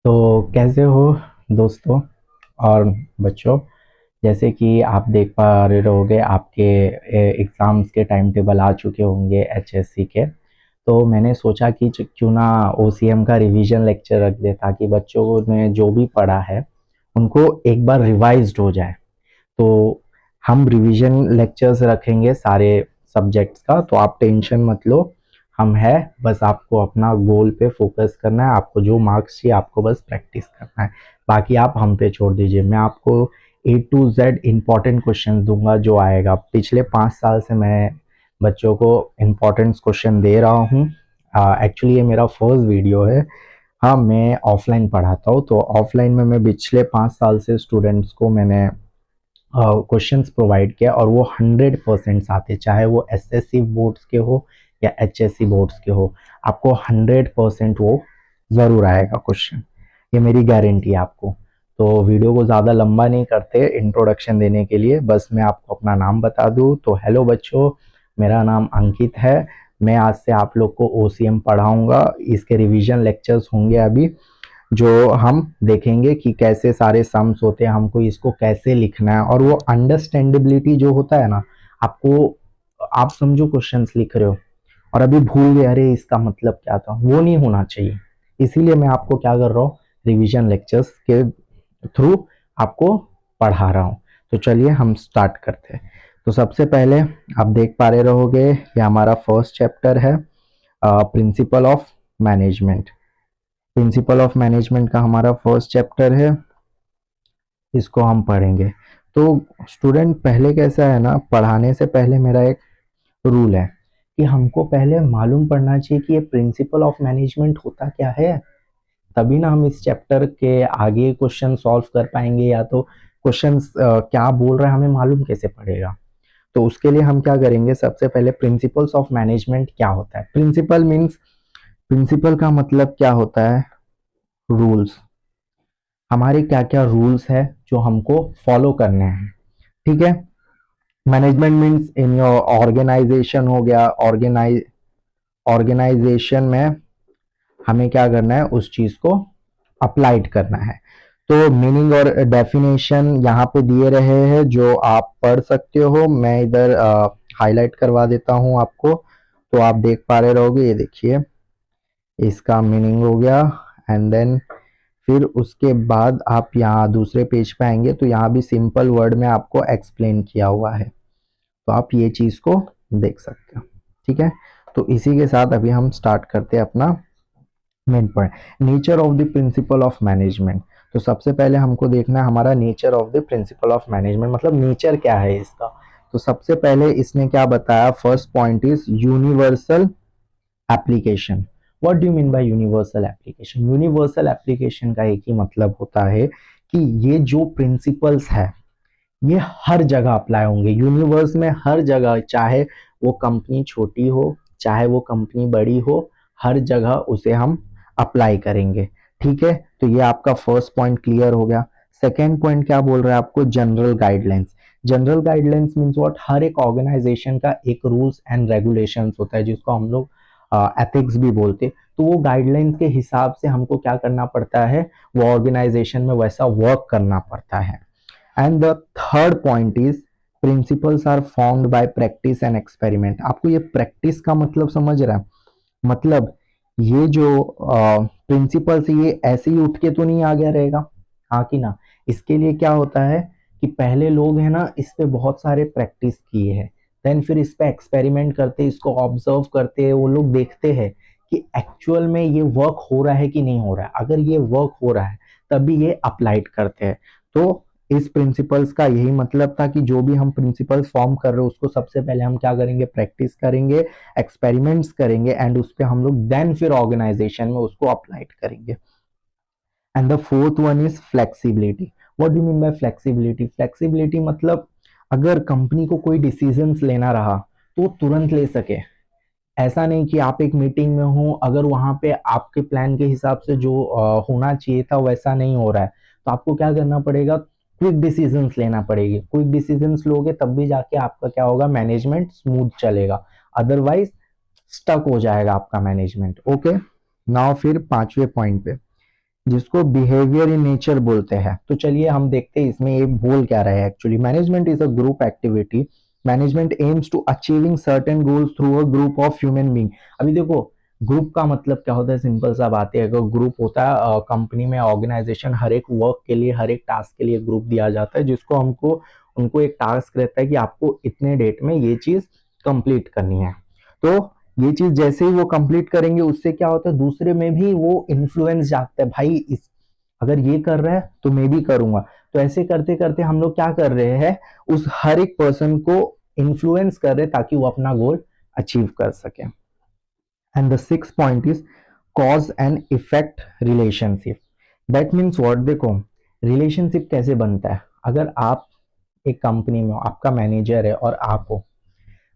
तो कैसे हो दोस्तों और बच्चों। जैसे कि आप देख पा रहे होंगे आपके एग्ज़ाम्स के टाइम टेबल आ चुके होंगे एचएससी के। तो मैंने सोचा कि क्यों ना ओसीएम का रिवीजन लेक्चर रख दे ताकि बच्चों ने जो भी पढ़ा है उनको एक बार रिवाइज्ड हो जाए। तो हम रिवीजन लेक्चर्स रखेंगे सारे सब्जेक्ट्स का, तो आप टेंशन मत लो। हम है, बस आपको अपना गोल पे फोकस करना है। आपको जो मार्क्स चाहिए आपको बस प्रैक्टिस करना है, बाकी आप हम पे छोड़ दीजिए। मैं आपको A to Z important question दूंगा जो आएगा। पिछले 5 साल से मैं बच्चों को इम्पोर्टेंट क्वेश्चन दे रहा हूँ। एक्चुअली ये मेरा फर्स्ट वीडियो है। हाँ, मैं ऑफलाइन पढ़ाता हूँ, तो ऑफलाइन में मैं पिछले 5 साल से स्टूडेंट्स को मैंने क्वेश्चंस प्रोवाइड किया और वो 100% आते, चाहे वो एसएससी बोर्ड्स के हो या एचएससी बोर्ड्स के हो, आपको 100% वो ज़रूर आएगा क्वेश्चन। ये मेरी गारंटी है आपको। तो वीडियो को ज़्यादा लंबा नहीं करते इंट्रोडक्शन देने के लिए, बस मैं आपको अपना नाम बता दूँ। तो हेलो बच्चों, मेरा नाम अंकित है। मैं आज से आप लोग को ओसीएम पढ़ाऊँगा। इसके रिवीजन लेक्चर्स होंगे अभी, जो हम देखेंगे कि कैसे सारे सम्स होते हैं, हमको इसको कैसे लिखना है। और वो अंडरस्टैंडेबिलिटी जो होता है ना, आपको, आप समझो क्वेश्चंस लिख रहे हो और अभी भूल गए अरे इसका मतलब क्या था, वो नहीं होना चाहिए। इसीलिए मैं आपको क्या कर रहा हूँ, रिवीजन लेक्चर्स के थ्रू आपको पढ़ा रहा हूँ। तो चलिए हम स्टार्ट करते हैं। तो सबसे पहले आप देख पा रहे रहोगे, ये हमारा फर्स्ट चैप्टर है, principle of management. Principle of management का हमारा फर्स्ट चैप्टर है, इसको हम पढ़ेंगे। तो स्टूडेंट, पहले कैसा है ना, पढ़ाने से पहले मेरा एक रूल है कि हमको पहले मालूम पड़ना चाहिए कि ये प्रिंसिपल ऑफ मैनेजमेंट होता क्या है। तभी ना हम इस चैप्टर के आगे क्वेश्चन सॉल्व कर पाएंगे, या तो क्वेश्चंस क्या बोल रहा है हमें मालूम कैसे पड़ेगा। तो उसके लिए हम क्या करेंगे, सबसे पहले प्रिंसिपल्स ऑफ मैनेजमेंट क्या होता है। प्रिंसिपल मीन्स, प्रिंसिपल का मतलब क्या होता है, रूल्स। हमारे क्या क्या रूल्स है जो हमको फॉलो करने हैं, ठीक है। Management means in your organisation हो गया, ऑर्गेनाइजेशन में हमें क्या करना है, उस चीज को अप्लाइड करना है। तो मीनिंग और डेफिनेशन यहाँ पे दिए रहे हैं जो आप पढ़ सकते हो। मैं इधर हाईलाइट करवा देता हूँ आपको, तो आप देख पा रहे रहोगे। ये देखिए, इसका मीनिंग हो गया। एंड देन फिर उसके बाद आप यहाँ दूसरे पेज पे आएंगे तो यहाँ भी सिंपल वर्ड में आपको एक्सप्लेन किया हुआ है, तो आप ये चीज को देख सकते हो, ठीक है। तो इसी के साथ अभी हम स्टार्ट करते हैं अपना main point, nature of the principle of management. तो सबसे पहले हमको देखना है हमारा nature of the principle of management, मतलब नेचर क्या है इसका। तो सबसे पहले इसने क्या बताया, first point is universal application. What do you mean bye universal application. Universal application का एक ही मतलब होता है कि ये जो प्रिंसिपल्स है ये हर जगह अप्लाई होंगे, यूनिवर्स में हर जगह, चाहे वो कंपनी छोटी हो चाहे वो कंपनी बड़ी हो, हर जगह उसे हम अप्लाई करेंगे, ठीक है। तो ये आपका फर्स्ट पॉइंट क्लियर हो गया। सेकेंड पॉइंट क्या बोल रहा है आपको, general guidelines. General guidelines means what, हर एक ऑर्गेनाइजेशन का एक रूल्स एंड रेगुलेशंस होता है जिसको हम लोग एथिक्स भी बोलते। तो वो गाइडलाइंस के हिसाब से हमको क्या करना पड़ता है, वो ऑर्गेनाइजेशन में वैसा वर्क करना पड़ता है। And the third point is, principles are formed by practice and experiment. आपको ये प्रैक्टिस का मतलब समझ रहा है, मतलब ये जो प्रिंसिपल्स ये ऐसे ही उठ के तो नहीं आ गया रहेगा, हाँ कि ना। इसके लिए क्या होता है कि पहले लोग है ना इस पे बहुत सारे प्रैक्टिस किए हैं, देन फिर इस पे एक्सपेरिमेंट करते, इसको ऑब्जर्व करते, वो लोग देखते हैं कि एक्चुअल में ये वर्क हो रहा है कि नहीं हो रहा है। अगर ये वर्क हो रहा है तभी ये अप्लाइड करते हैं। तो इस प्रिंसिपल्स का यही मतलब था कि जो भी हम प्रिंसिपल्स फॉर्म कर रहे हो उसको सबसे पहले हम क्या करेंगे, प्रैक्टिस करेंगे, एक्सपेरिमेंट्स करेंगे, एंड उस पर हम लोग देन फिर ऑर्गेनाइजेशन में उसको अप्लाइड करेंगे। And the fourth one is flexibility. What do mean by flexibility. Flexibility मतलब अगर कंपनी को कोई डिसीजंस लेना रहा तो तुरंत ले सके। ऐसा नहीं कि आप एक मीटिंग में हो, अगर वहां पे आपके प्लान के हिसाब से जो होना चाहिए था वैसा नहीं हो रहा है, तो आपको क्या करना पड़ेगा, क्विक डिसीजंस लेना पड़ेगी। क्विक डिसीजंस लोगे तब भी जाके आपका क्या होगा, मैनेजमेंट स्मूथ चलेगा, अदरवाइज स्टक हो जाएगा आपका मैनेजमेंट। ओके, नाउ फिर पांचवे पॉइंट पे, जिसको बिहेवियर इन नेचर बोलते हैं। तो चलिए हम देखते हैं इसमें ये बोल क्या रहा है actually. Management is a group activity, management aims to achieving certain goals through a group of human being. अभी देखो ग्रुप का मतलब क्या होता है, सिंपल सा बात है। अगर ग्रुप होता है कंपनी में, ऑर्गेनाइजेशन, हर एक वर्क के लिए, हर एक टास्क के लिए ग्रुप दिया जाता है, जिसको हमको उनको एक टास्क रहता है कि आपको इतने डेट में ये चीज कंप्लीट करनी है। तो ये चीज जैसे ही वो कंप्लीट करेंगे उससे क्या होता है, दूसरे में भी वो इन्फ्लुएंस जाता है, भाई इस अगर ये कर रहा है तो मैं भी करूंगा। तो ऐसे करते करते हम लोग क्या कर रहे हैं, उस हर एक पर्सन को इन्फ्लुएंस कर रहे हैं ताकि वो अपना गोल अचीव कर सके। And the six point is cause and effect relationship. That means what, देखो रिलेशनशिप कैसे बनता है। अगर आप एक कंपनी में हो, आपका मैनेजर है और आप हो,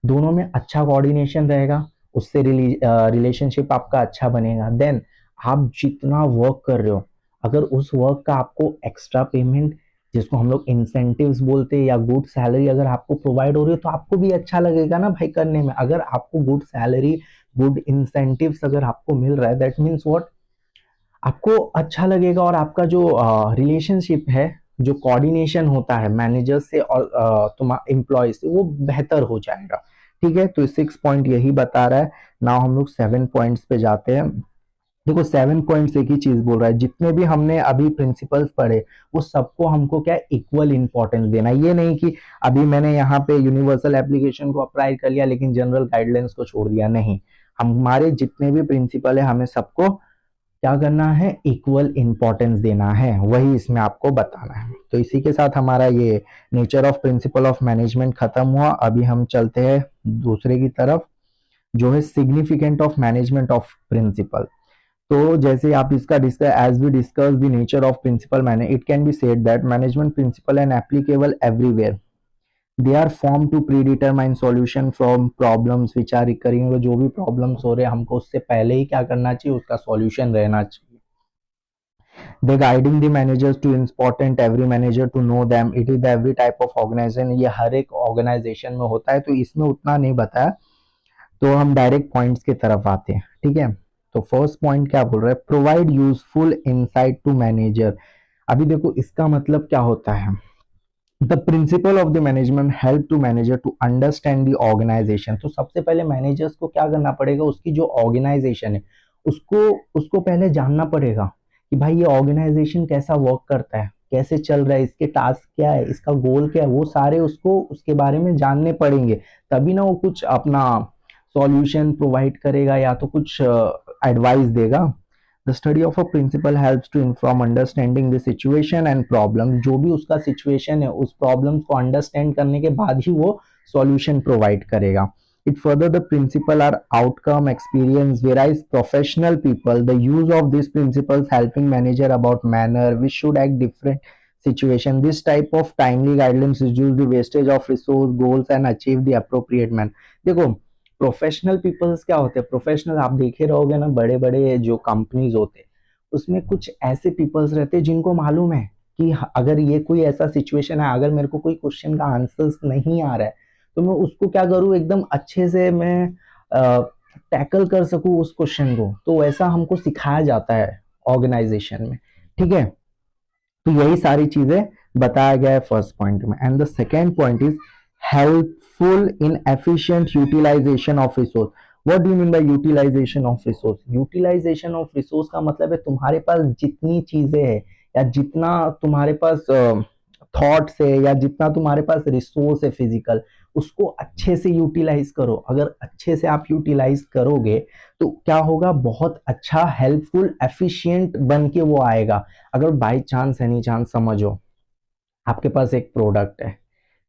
दोनों में अच्छा कोऑर्डिनेशन रहेगा, उससे रिलेशनशिप आपका अच्छा बनेगा। देन आप जितना वर्क कर रहे हो, अगर उस वर्क का आपको एक्स्ट्रा पेमेंट, जिसको हम लोग इंसेंटिव्स बोलते हैं, या गुड सैलरी अगर आपको प्रोवाइड हो रही है तो आपको भी अच्छा लगेगा ना भाई करने में। अगर आपको गुड सैलरी, गुड इंसेंटिव्स अगर आपको मिल रहा है, दैट मीन्स व्हाट, आपको अच्छा लगेगा और आपका जो रिलेशनशिप है, जो कोऑर्डिनेशन होता है मैनेजर से और तुम्हारे एम्प्लॉय से, वो बेहतर हो जाएगा। ठीक है, तो 6 पॉइंट यही बता रहा है। नाउ हम लोग 7 पॉइंट्स पे जाते हैं। देखो 7 पॉइंट्स एक ही चीज बोल रहा है, जितने भी हमने अभी प्रिंसिपल्स पढ़े वो सबको हमको क्या इक्वल इंपॉर्टेंस देना है। ये नहीं कि अभी मैंने यहाँ पे यूनिवर्सल एप्लीकेशन को अप्लाई कर लिया लेकिन जनरल गाइडलाइंस को छोड़ दिया, नहीं। हमारे जितने भी प्रिंसिपल है हमें सबको क्या करना है, इक्वल इंपॉर्टेंस देना है, वही इसमें आपको बताना है। तो इसी के साथ हमारा ये nature of principle of management खत्म हुआ। अभी हम चलते हैं दूसरे की तरफ, जो है significant of management of principle. तो जैसे आप इसका discuss, as we discuss the nature of principle मैंने, it can be said that management principle and applicable everywhere, they are form to predetermine solution from problems which are recurring. जो भी problems हो रहे हैं हमको उससे पहले ही क्या करना चाहिए, उसका सॉल्यूशन रहना चाहिए। they guiding the managers to important every manager to know them, it is the every type of organization, ये हर एक ऑर्गेनाइजेशन में होता है, तो इसमें उतना नहीं बताया। तो हम डायरेक्ट पॉइंट्स की तरफ आते हैं। ठीक है, तो फर्स्ट पॉइंट क्या बोल रहा है, provide useful insight to manager. अभी देखो इसका मतलब क्या होता है, the principle of the management help to manager to understand the organisation. तो सबसे पहले मैनेजर्स को क्या करना पड़ेगा, उसकी जो ऑर्गेनाइजेशन है उसको उसको पहले जानना पड़ेगा कि भाई ये ऑर्गेनाइजेशन कैसा वर्क करता है, कैसे चल रहा है, इसके टास्क क्या है, इसका गोल क्या है, वो सारे उसको उसके बारे में जानने पड़ेंगे। तभी ना वो कुछ अपना सॉल्यूशन प्रोवाइड करेगा या तो कुछ एडवाइस देगा। The study of a principle helps to inform understanding the situation and problem. जो भी उसका सिचुएशन है उस प्रॉब्लम को अंडरस्टैंड करने के बाद ही वो सॉल्यूशन प्रोवाइड करेगा। It further the principle are outcome experience, whereas professional people the use of these principles helping manager about manner which should act different situation. This type of timely guidelines reduce the wastage of resource goals and achieve the appropriate man। देखो professional peoples क्या होते हैं, professional आप देखे रहोगे ना, बड़े बड़े जो कंपनीज होते हैं उसमें कुछ ऐसे पीपल्स रहते हैं जिनको मालूम है कि अगर ये कोई ऐसा सिचुएशन है, अगर मेरे को कोई क्वेश्चन का आंसर्स नहीं आ रहा है तो मैं उसको क्या करूँ, एकदम अच्छे से मैं टैकल कर सकूँ उस क्वेश्चन को। तो ऐसा हमको सिखाया जाता है ऑर्गेनाइजेशन में। ठीक है, तो यही सारी चीजें बताया गया है फर्स्ट पॉइंट में। And the second point is helpful in efficient utilisation of resource. What do you mean by utilisation of resource? Utilisation of resource का मतलब है तुम्हारे पास जितनी चीजें हैं या जितना तुम्हारे पास थॉट्स है या जितना तुम्हारे पास रिसोर्स है फिजिकल, उसको अच्छे से यूटिलाइज करो। अगर अच्छे से आप यूटिलाइज करोगे तो क्या होगा, बहुत अच्छा हेल्पफुल एफिशिएंट बन के वो आएगा। अगर बाई चांस एनी चांस समझो आपके पास एक प्रोडक्ट है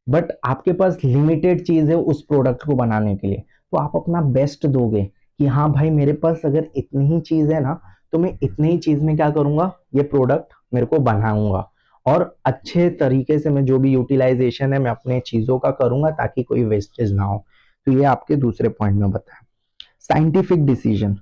बट आपके पास लिमिटेड चीज है उस प्रोडक्ट को बनाने के लिए, तो आप अपना बेस्ट दोगे कि हाँ भाई मेरे पास अगर इतनी ही चीज है ना तो मैं इतनी ही चीज में क्या करूंगा, ये प्रोडक्ट मेरे को बनाऊंगा और अच्छे तरीके से मैं जो भी यूटिलाइजेशन है मैं अपने चीजों का करूंगा ताकि कोई वेस्टेज ना हो। तो ये आपके दूसरे पॉइंट में बताया। Scientific decision.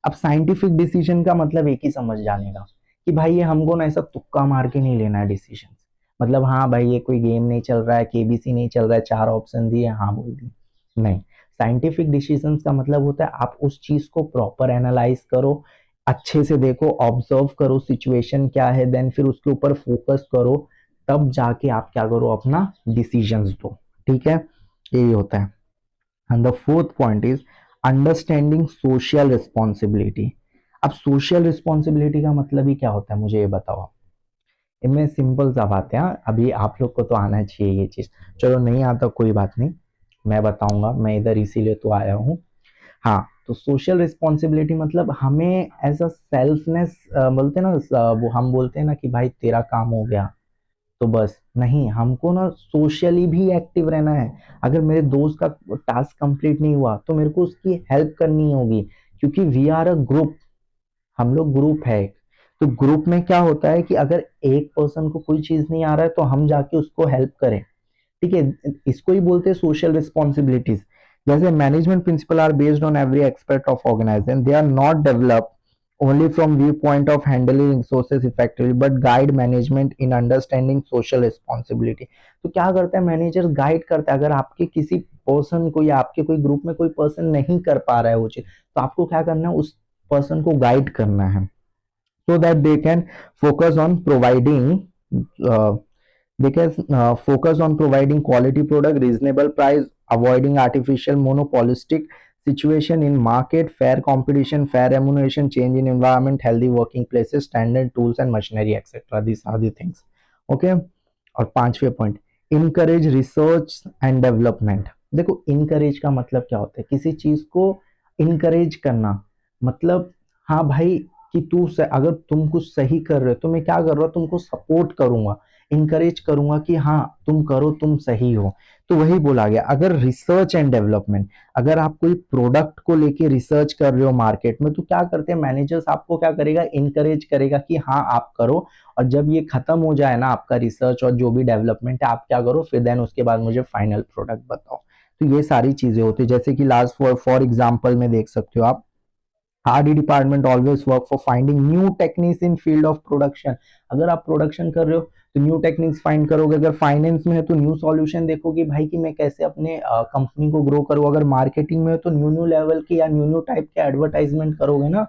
अब साइंटिफिक डिसीजन का मतलब एक ही समझ जाने का कि भाई ये हमको ना ऐसा तुक्का मार के नहीं लेना है डिसीजन। मतलब हाँ भाई ये कोई गेम नहीं चल रहा है, केबीसी नहीं चल रहा है, 4 ऑप्शन दिए हाँ बोल दी, नहीं। साइंटिफिक डिसीजंस का मतलब होता है आप उस चीज को प्रॉपर एनालाइज करो, अच्छे से देखो, ऑब्जर्व करो सिचुएशन क्या है, देन फिर उसके ऊपर फोकस करो, तब जाके आप क्या करो, अपना डिसीजंस दो। ठीक है, यही होता है। And the fourth point is understanding social responsibility. अब सोशल रिस्पॉन्सिबिलिटी का मतलब ही क्या होता है, मुझे ये बताओ आप। इनमें सिंपल सा बात है, हाँ, अभी आप लोग को तो आना चाहिए ये चीज। चलो नहीं आता कोई बात नहीं, मैं बताऊंगा, मैं इधर इसीलिए तो आया हूँ। हाँ, तो सोशल रिस्पॉन्सिबिलिटी मतलब हमें एज अ सेल्फनेस बोलते हैं ना, वो हम बोलते हैं ना कि भाई तेरा काम हो गया तो बस नहीं, हमको ना सोशली भी एक्टिव रहना है। अगर मेरे दोस्त का टास्क कंप्लीट नहीं हुआ तो मेरे को उसकी हेल्प करनी होगी, क्योंकि वी आर अ ग्रुप, हम लोग ग्रुप है। तो ग्रुप में क्या होता है कि अगर एक पर्सन को कोई चीज नहीं आ रहा है तो हम जाके उसको हेल्प करें। ठीक है, इसको ही बोलते हैं सोशल रिस्पॉन्सिबिलिटीज। जैसे management principle are based on every expect of organisation, they are not develop only from viewpoint of handling resources effectively but guide management in understanding social responsibility। तो क्या करता है मैनेजर, गाइड करता है। अगर आपके किसी पर्सन को या आपके कोई ग्रुप में कोई पर्सन नहीं कर पा रहा है वो चीज, तो आपको क्या करना है, उस पर्सन को गाइड करना है, so that they can focus on providing uh, focus on providing quality product, reasonable price, avoiding artificial monopolistic situation in market, fair competition, fair remuneration, change in environment, healthy working places, standard tools and machinery, etc. These are the things. Okay, और पांचवे point, encourage research and development. देखो encourage का मतलब क्या होता है, किसी चीज को इनकरेज करना, मतलब हाँ भाई कि अगर तुम कुछ सही कर रहे हो तो मैं क्या कर रहा हूँ, तुमको सपोर्ट करूंगा, इंकरेज करूंगा कि हाँ तुम करो, तुम सही हो। तो वही बोला गया। अगर रिसर्च एंड डेवलपमेंट, अगर आप कोई प्रोडक्ट को लेके रिसर्च कर रहे हो मार्केट में, तो क्या करते हैं मैनेजर्स, आपको क्या करेगा, इंकरेज करेगा कि हाँ आप करो, और जब ये खत्म हो जाए ना आपका रिसर्च और जो भी डेवलपमेंट है, आप क्या करो फिर देन उसके बाद मुझे फाइनल प्रोडक्ट बताओ। तो ये सारी चीजें होती है। जैसे कि लास्ट फॉर एग्जाम्पल में देख सकते हो आप, RD department always work for finding new techniques in field of production. अगर आप प्रोडक्शन कर रहे हो तो न्यू टेक्निक्स फाइंड करोगे, अगर फाइनेंस में है तो न्यू सॉल्यूशन देखोगे भाई कि मैं कैसे अपने कंपनी को ग्रो करूँ, अगर मार्केटिंग में है तो न्यू न्यू लेवल की या न्यू न्यू टाइप के एडवर्टाइजमेंट करोगे ना,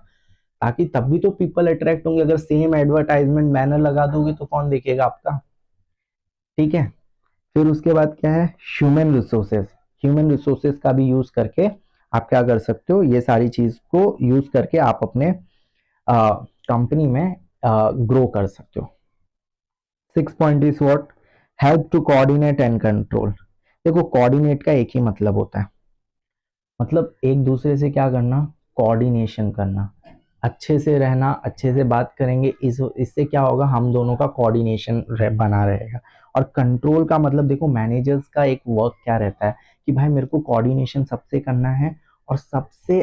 ताकि तब भी तो पीपल अट्रैक्ट होंगे। अगर सेम एडवर्टाइजमेंट बैनर लगा दोगे तो कौन देखेगा आपका। ठीक है, फिर उसके बाद क्या है, ह्यूमन रिसोर्सेज। ह्यूमन रिसोर्सेज का भी यूज करके आप क्या कर सकते हो, ये सारी चीज को यूज करके आप अपने कंपनी में ग्रो कर सकते हो। Six point is what, help to coordinate and control. देखो कोऑर्डिनेट का एक ही मतलब होता है, मतलब एक दूसरे से क्या करना, कोऑर्डिनेशन करना, अच्छे से रहना, अच्छे से बात करेंगे, इससे क्या होगा, हम दोनों का कोऑर्डिनेशन बना रहेगा। और कंट्रोल का मतलब देखो मैनेजर्स का एक वर्क क्या रहता है कि भाई मेरे को कोऑर्डिनेशन सबसे करना है, और सबसे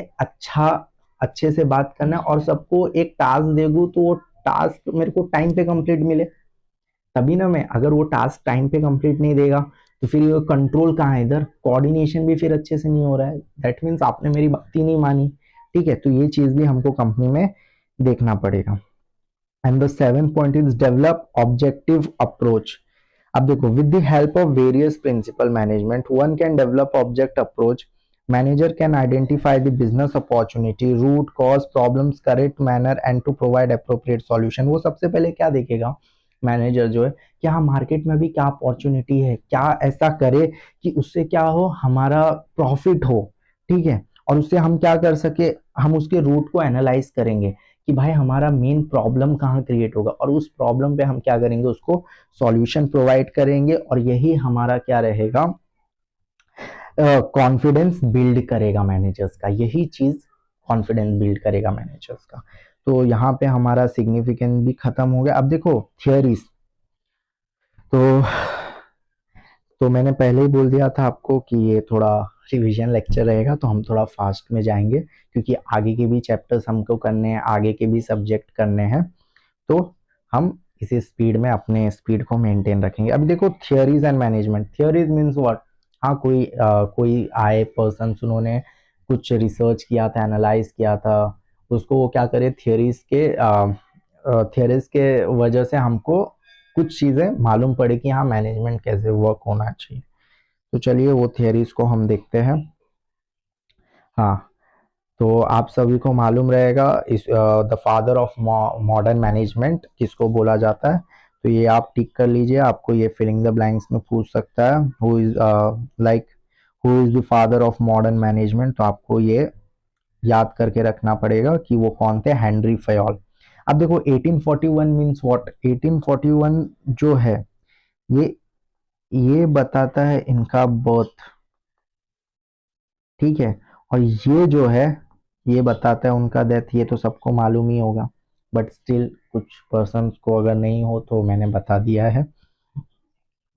अच्छे से बात करना है, और सबको एक टास्क देगू तो वो टास्क मेरे को टाइम पे कंप्लीट मिले, तभी ना मैं, अगर वो टास्क टाइम पे कंप्लीट नहीं देगा तो फिर ये कंट्रोल कहाँ है, इधर कोऑर्डिनेशन भी फिर अच्छे से नहीं हो रहा है, दैट मीन्स आपने मेरी बात ही नहीं मानी। ठीक है, तो ये चीज भी हमको कंपनी में देखना पड़ेगा। And the seven point is develop objective approach. अब देखो, with the help of various principle management one can develop object approach. Manager can identify the business opportunity, root cause problems, correct manner and to provide appropriate solution. वो सबसे पहले क्या देखेगा manager जो है, क्या मार्केट में भी क्या अपॉर्चुनिटी है, क्या ऐसा करे कि उससे क्या हो, हमारा प्रॉफिट हो। ठीक है, और उससे हम क्या कर सके, हम उसके रूट को एनालाइज करेंगे कि भाई हमारा मेन प्रॉब्लम कहाँ क्रिएट होगा, और उस प्रॉब्लम पे हम क्या करेंगे, उसको सॉल्यूशन प्रोवाइड करेंगे, और यही हमारा क्या रहेगा, कॉन्फिडेंस बिल्ड करेगा मैनेजर्स का, यही चीज कॉन्फिडेंस बिल्ड करेगा मैनेजर्स का। तो यहाँ पे हमारा सिग्निफिकेंस भी खत्म हो गया। अब देखो थियरीज, तो मैंने पहले ही बोल दिया था आपको कि ये थोड़ा रिवीजन लेक्चर रहेगा, तो हम थोड़ा फास्ट में जाएंगे क्योंकि आगे के भी चैप्टर्स हमको करने हैं, आगे के भी सब्जेक्ट करने हैं, तो हम इसी स्पीड में अपने स्पीड को मेंटेन रखेंगे। अभी देखो theories and management, theories means what, हाँ कोई आए पर्सन, उन्होंने कुछ रिसर्च किया था, एनालाइज किया था, उसको वो क्या करे, थियरीज के वजह से हमको कुछ चीजें मालूम पड़े कि हाँ मैनेजमेंट कैसे वर्क होना चाहिए। तो चलिए वो थियरीज को हम देखते हैं। हाँ, तो आप सभी को मालूम रहेगा इस the father of modern management किसको बोला जाता है। तो ये आप टिक कर लीजिए, आपको ये फिलिंग द ब्लैंक्स में पूछ सकता है who is like who is the father of modern management. तो आपको ये याद करके रखना पड़ेगा कि वो कौन थे, हेनरी फयोल। अब देखो 1841 मींस व्हाट। 1841 जो है ये बताता है इनका बर्थ, ठीक है। और ये जो है ये बताता है उनका डेथ। ये तो सबको मालूम ही होगा, बट स्टिल कुछ पर्सन्स को अगर नहीं हो तो मैंने बता दिया है।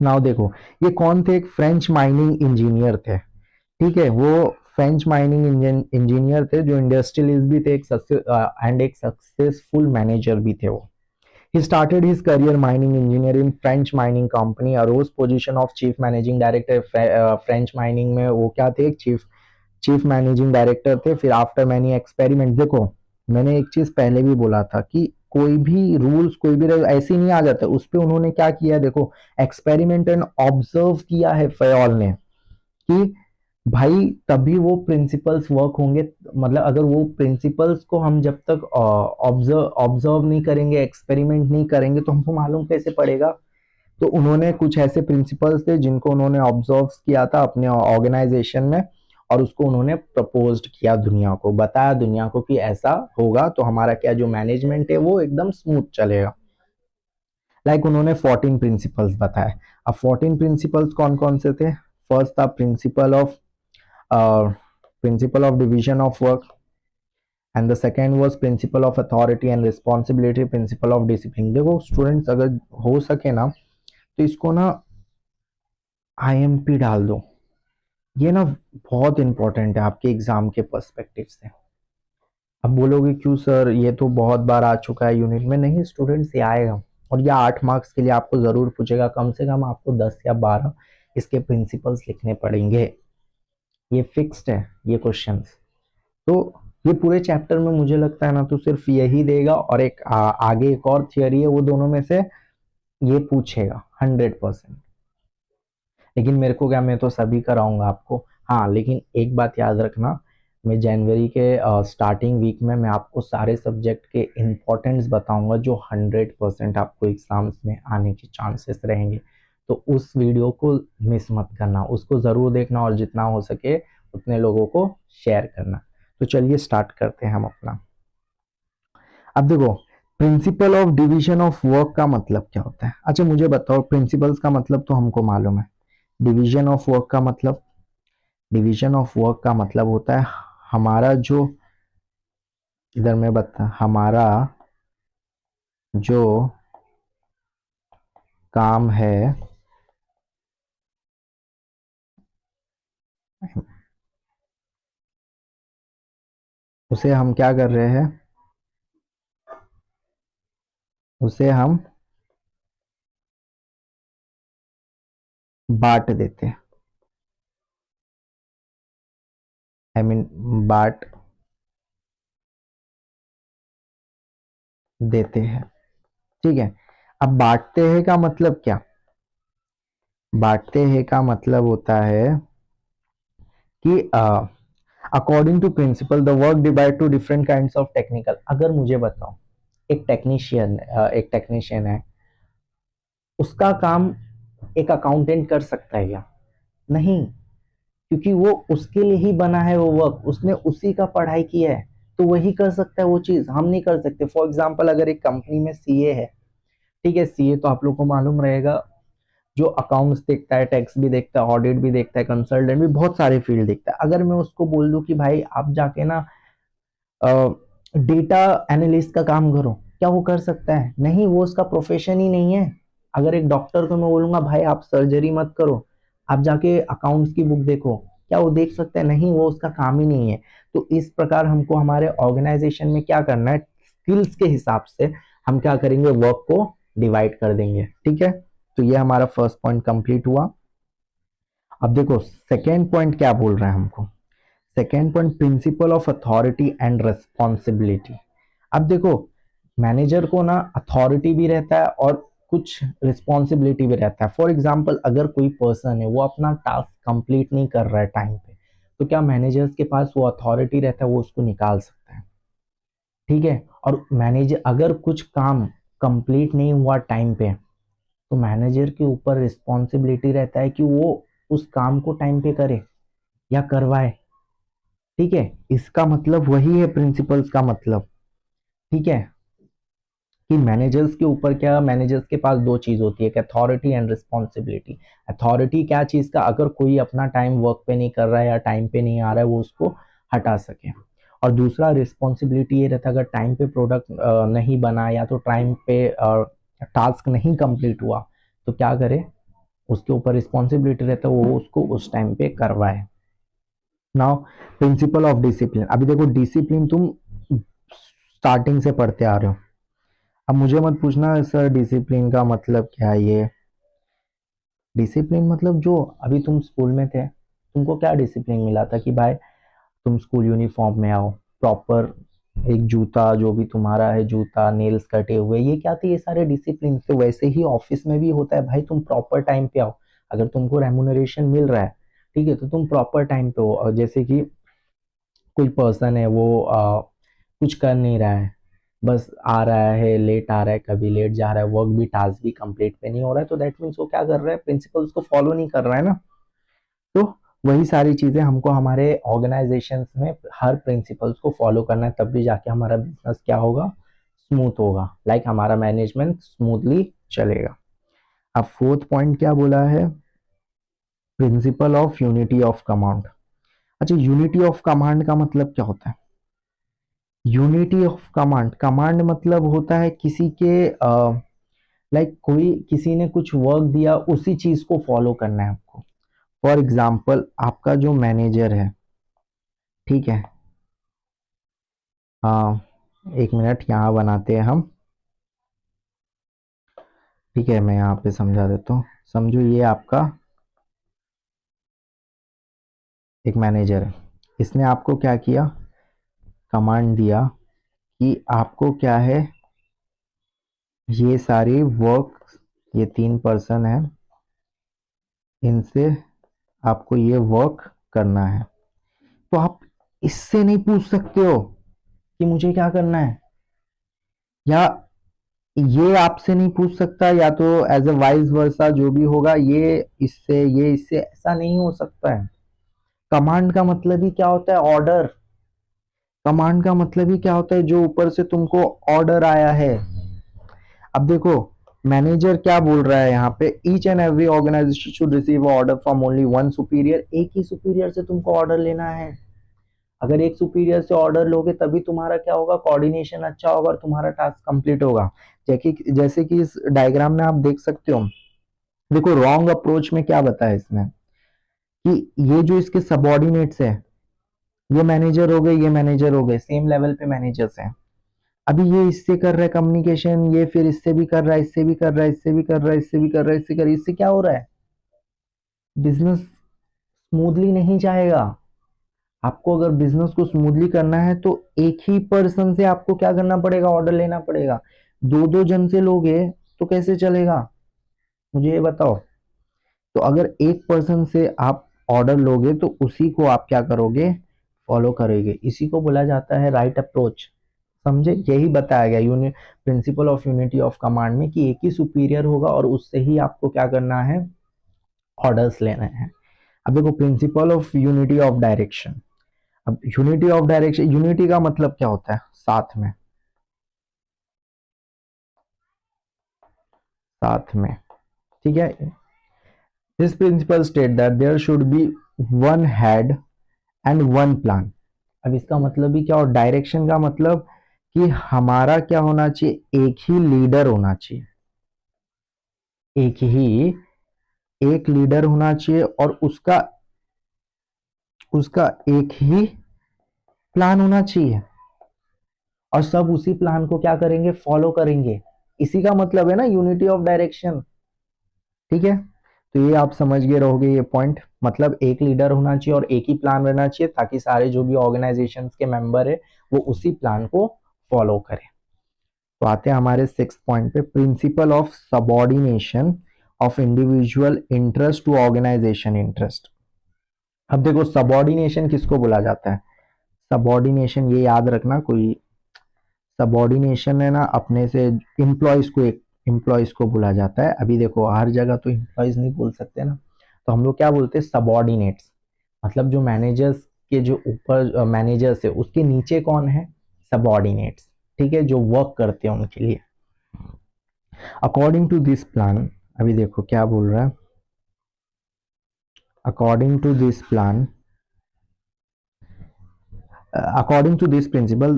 नाउ देखो ये कौन थे, एक फ्रेंच माइनिंग इंजीनियर थे, ठीक है। वो फ्रेंच माइनिंग इंजीनियर थे जो इंडस्ट्रियलिस्ट भी थे एंड एक सक्सेसफुल मैनेजर भी थे वो। He started his career mining engineer in French mining company, arose position of chief managing director। French mining में वो क्या थे, एक चीफ मैनेजिंग डायरेक्टर थे। फिर आफ्टर मैनी एक्सपेरिमेंट, देखो मैंने एक चीज पहले भी बोला था कि कोई भी रूल्स कोई भी ऐसे ही नहीं आ जाता, उस पर उन्होंने क्या किया, देखो एक्सपेरिमेंट एंड ऑब्जर्व किया है फयोल ने कि भाई तभी वो प्रिंसिपल्स वर्क होंगे। मतलब अगर वो प्रिंसिपल्स को हम जब तक ऑब्जर्व नहीं करेंगे, एक्सपेरिमेंट नहीं करेंगे तो हमको मालूम कैसे पड़ेगा। तो उन्होंने कुछ ऐसे प्रिंसिपल्स थे जिनको उन्होंने ऑब्जर्व किया था अपने ऑर्गेनाइजेशन में, और उसको उन्होंने प्रपोज्ड किया, दुनिया को बताया, दुनिया को कि ऐसा होगा तो हमारा क्या जो मैनेजमेंट है वो एकदम स्मूथ चलेगा। उन्होंने 14 प्रिंसिपल्स बताए। अब 14 प्रिंसिपल्स कौन कौन से थे। फर्स्ट था principle of division of work, and the second was principle of authority and responsibility, principle of discipline. देखो स्टूडेंट्स अगर हो सके ना तो इसको ना IMP डाल दो, ये ना बहुत इंपॉर्टेंट है आपके एग्जाम के पर्सपेक्टिव से। अब बोलोगे क्यों सर, ये तो बहुत बार आ चुका है यूनिट में। नहीं स्टूडेंट्स, ये आएगा और ये 8 मार्क्स के लिए आपको जरूर पूछेगा, कम से कम आपको 10 या 12 इसके प्रिंसिपल्स लिखने पड़ेंगे, ये फिक्स्ड है ये क्वेश्चंस। तो ये पूरे चैप्टर में मुझे लगता है ना तो सिर्फ यही देगा, और एक आगे एक और थियरी है, वो दोनों में से ये पूछेगा 100%। लेकिन मेरे को क्या, मैं तो सभी कराऊंगा आपको। हाँ लेकिन एक बात याद रखना, मैं जनवरी के स्टार्टिंग वीक में मैं आपको सारे सब्जेक्ट के इम्पोर्टेंस बताऊंगा जो 100% आपको एग्जाम्स में आने के चांसेस रहेंगे। तो उस वीडियो को मिस मत करना, उसको ज़रूर देखना और जितना हो सके उतने लोगों को शेयर करना। तो चलिए स्टार्ट करते हैं हम अपना। अब देखो principle of division of work का मतलब क्या होता है। अच्छा मुझे बताओ, प्रिंसिपल्स का मतलब तो हमको मालूम है, डिवीजन ऑफ वर्क का मतलब, डिवीजन ऑफ वर्क का मतलब होता है हमारा जो, इधर मैं बता, हमारा जो काम है उसे हम क्या कर रहे हैं, उसे हम बांट देते हैं। आई मीन बांट देते हैं, ठीक है। अब बांटते हैं का मतलब क्या, बांटते हैं का मतलब होता है कि according to principle the work divide to different kinds of technical. अगर मुझे बताओ एक टेक्नीशियन है, उसका काम एक अकाउंटेंट कर सकता है क्या, नहीं, क्योंकि वो उसके लिए ही बना है वो वर्क, उसने उसी का पढ़ाई किया है तो वही कर सकता है वो चीज, हम नहीं कर सकते। फॉर एग्जाम्पल अगर एक कंपनी में सीए है, ठीक है, सीए तो आप लोग को मालूम रहेगा जो अकाउंट्स देखता है, टैक्स भी देखता है, ऑडिट भी देखता है, कंसल्टेंट भी, बहुत सारे फील्ड देखता है। अगर मैं उसको बोल दूं कि भाई आप जाके ना डेटा एनालिस्ट का काम करो, क्या वो कर सकता है, नहीं, वो उसका प्रोफेशन ही नहीं है। अगर एक डॉक्टर को मैं बोलूंगा भाई आप सर्जरी मत करो, आप जाके अकाउंट्स की बुक देखो, क्या वो देख सकता है, नहीं, वो उसका काम ही नहीं है। तो इस प्रकार हमको हमारे ऑर्गेनाइजेशन में क्या करना है, स्किल्स के हिसाब से हम क्या करेंगे, वर्क को डिवाइड कर देंगे, ठीक है। तो ये हमारा फर्स्ट पॉइंट कंप्लीट हुआ। अब देखो सेकेंड पॉइंट क्या बोल रहा है हमको, second point principle of authority and responsibility. अब देखो मैनेजर को ना अथॉरिटी भी रहता है और कुछ रिस्पॉन्सिबिलिटी भी रहता है। फॉर एग्जाम्पल अगर कोई पर्सन है वो अपना टास्क कंप्लीट नहीं कर रहा है टाइम पे, तो क्या मैनेजर्स के पास वो अथॉरिटी रहता है, वो उसको निकाल सकता है, ठीक है। और मैनेजर अगर कुछ काम कंप्लीट नहीं हुआ टाइम पे, तो मैनेजर के ऊपर रिस्पॉन्सिबिलिटी रहता है कि वो उस काम को टाइम पे करे या करवाए, ठीक है। इसका मतलब वही है प्रिंसिपल्स का मतलब, ठीक है, कि मैनेजर्स के ऊपर क्या, मैनेजर्स के पास दो चीज होती है, अथॉरिटी एंड रिस्पॉन्सिबिलिटी। अथॉरिटी क्या चीज का, अगर कोई अपना टाइम वर्क पे नहीं कर रहा है या टाइम पे नहीं आ रहा है, वो उसको हटा सके। और दूसरा रिस्पॉन्सिबिलिटी ये रहता है, अगर टाइम पे प्रोडक्ट नहीं बना या तो टाइम पे टास्क नहीं कंप्लीट हुआ, तो क्या करे, उसके ऊपर रिस्पॉन्सिबिलिटी रहता है, वो उसको उस टाइम पे करवाए। नाउ प्रिंसिपल ऑफ डिसिप्लिन, अभी देखो डिसिप्लिन तुम स्टार्टिंग से पढ़ते आ रहे हो। अब मुझे मत पूछना सर डिसिप्लिन का मतलब क्या है। ये डिसिप्लिन मतलब जो अभी तुम स्कूल में थे, तुमको क्या डिसिप्लिन मिला था कि भाई तुम स्कूल यूनिफॉर्म में आओ, प्रॉपर एक जूता, जो भी तुम्हारा है जूता, नेल्स कटे हुए, ये क्या थे, ये सारे डिसिप्लिन। तो वैसे ही ऑफिस में भी होता है भाई, तुम प्रॉपर टाइम पे आओ। अगर तुमको रेम्युनरेशन मिल रहा है, ठीक है, तो तुम प्रॉपर टाइम पे हो। और जैसे कि कोई पर्सन है, वो कुछ कर नहीं रहा है, बस आ रहा है, लेट आ रहा है, कभी लेट जा रहा है, वर्क भी टास्क भी कंप्लीट पे नहीं हो रहा है, तो दैट मीन्स वो क्या कर रहा है, प्रिंसिपल्स को फॉलो नहीं कर रहा है ना। तो वही सारी चीजें हमको हमारे ऑर्गेनाइजेशंस में हर प्रिंसिपल्स को फॉलो करना है, तब भी जाके हमारा बिजनेस क्या होगा, स्मूथ होगा, लाइक हमारा मैनेजमेंट स्मूथली चलेगा। अब फोर्थ पॉइंट क्या बोला है, principle of unity of command. अच्छा, यूनिटी ऑफ कमांड का मतलब क्या होता है? यूनिटी ऑफ कमांड, कमांड मतलब होता है किसी के लाइक कोई किसी ने कुछ वर्क दिया, उसी चीज को फॉलो करना है आपको। फॉर एग्जाम्पल आपका जो मैनेजर है, ठीक है, एक मिनट यहाँ बनाते हैं हम, ठीक है, मैं यहाँ पे समझा देता हूँ। समझो ये आपका एक मैनेजर है, इसने आपको क्या किया, कमांड दिया कि आपको क्या है, ये सारी वर्क, ये 3 पर्सन है, इनसे आपको ये वर्क करना है। तो आप इससे नहीं पूछ सकते हो कि मुझे क्या करना है, या ये आपसे नहीं पूछ सकता, या तो एज ए वाइस वर्सा जो भी होगा, ये इससे ऐसा नहीं हो सकता है। कमांड का मतलब ही क्या होता है, ऑर्डर। कमांड का मतलब ही क्या होता है, जो ऊपर से तुमको ऑर्डर आया है। अब देखो मैनेजर क्या बोल रहा है यहाँ पे, each and every organisation should receive order from only one superior. एक ही सुपीरियर से तुमको ऑर्डर लेना है। अगर एक सुपीरियर से ऑर्डर लोगे तभी तुम्हारा क्या होगा, कोऑर्डिनेशन अच्छा होगा और तुम्हारा टास्क कंप्लीट होगा। जैसे कि इस डायग्राम में आप देख सकते हो, देखो रॉन्ग अप्रोच में क्या बताया इसमें, कि ये जो इसके सबऑर्डिनेट्स है, ये मैनेजर हो गए, ये मैनेजर हो गए, सेम लेवल पे मैनेजर्स हैं। अभी ये इससे कर रहा है कम्युनिकेशन, ये फिर इससे भी कर रहा है, इससे भी कर रहा है, इससे भी कर रहा है, इससे भी कर रहा है, इससे कर, इससे क्या हो रहा है, बिजनेस स्मूथली नहीं जाएगा। आपको अगर बिजनेस को स्मूथली करना है तो एक ही पर्सन से आपको क्या करना पड़ेगा, ऑर्डर लेना पड़ेगा। दो दो जन से लोगे तो कैसे चलेगा, मुझे ये बताओ। तो अगर एक पर्सन से आप ऑर्डर लोगे तो उसी को आप क्या करोगे, फॉलो करोगे। इसी को बोला जाता है राइट अप्रोच। समझे, यही बताया गया unit principle of unity of command में, कि एक ही सुपीरियर होगा और उससे ही आपको क्या करना है, ऑर्डर्स लेने हैं। अब देखो principle of unity of direction. अब यूनिटी ऑफ डायरेक्शन, यूनिटी का मतलब क्या होता है, साथ में, साथ में, ठीक है। This principle state that there should be one head and one plan. अब इसका मतलब भी क्या, और डायरेक्शन का मतलब कि हमारा क्या होना चाहिए, एक ही लीडर होना चाहिए, एक ही एक लीडर होना चाहिए, और उसका उसका एक ही प्लान होना चाहिए, और सब उसी प्लान को क्या करेंगे, फॉलो करेंगे। इसी का मतलब है ना यूनिटी ऑफ डायरेक्शन, ठीक है। तो ये आप समझ गए रहोगे ये पॉइंट, मतलब एक लीडर होना चाहिए और एक ही प्लान रहना चाहिए, ताकि सारे जो भी ऑर्गेनाइजेशंस के मेंबर है वो उसी प्लान को फॉलो करें। तो आते हैं हमारे 6th पॉइंट पे, principle of subordination of individual interest to organisation interest. अब देखो सबऑर्डिनेशन किसको बोला जाता है? सबऑर्डिनेशन ये याद रखना, कोई सबऑर्डिनेशन है ना अपने से एम्प्लॉयज को, एक एम्प्लॉयज को बोला जाता है। अभी देखो हर जगह तो एम्प्लॉयज नहीं बोल सकते ना, तो हम लोग क्या बोलते हैं? सबऑर्डिनेट्स। मतलब जो मैनेजर्स के जो ऊपर मैनेजर्स है उसके नीचे कौन है? सबऑर्डिनेट्स। ठीक है, जो वर्क करते हैं उनके लिए। अकॉर्डिंग टू दिस प्लान, अभी देखो क्या बोल रहा है, according to this plan, according to this principle,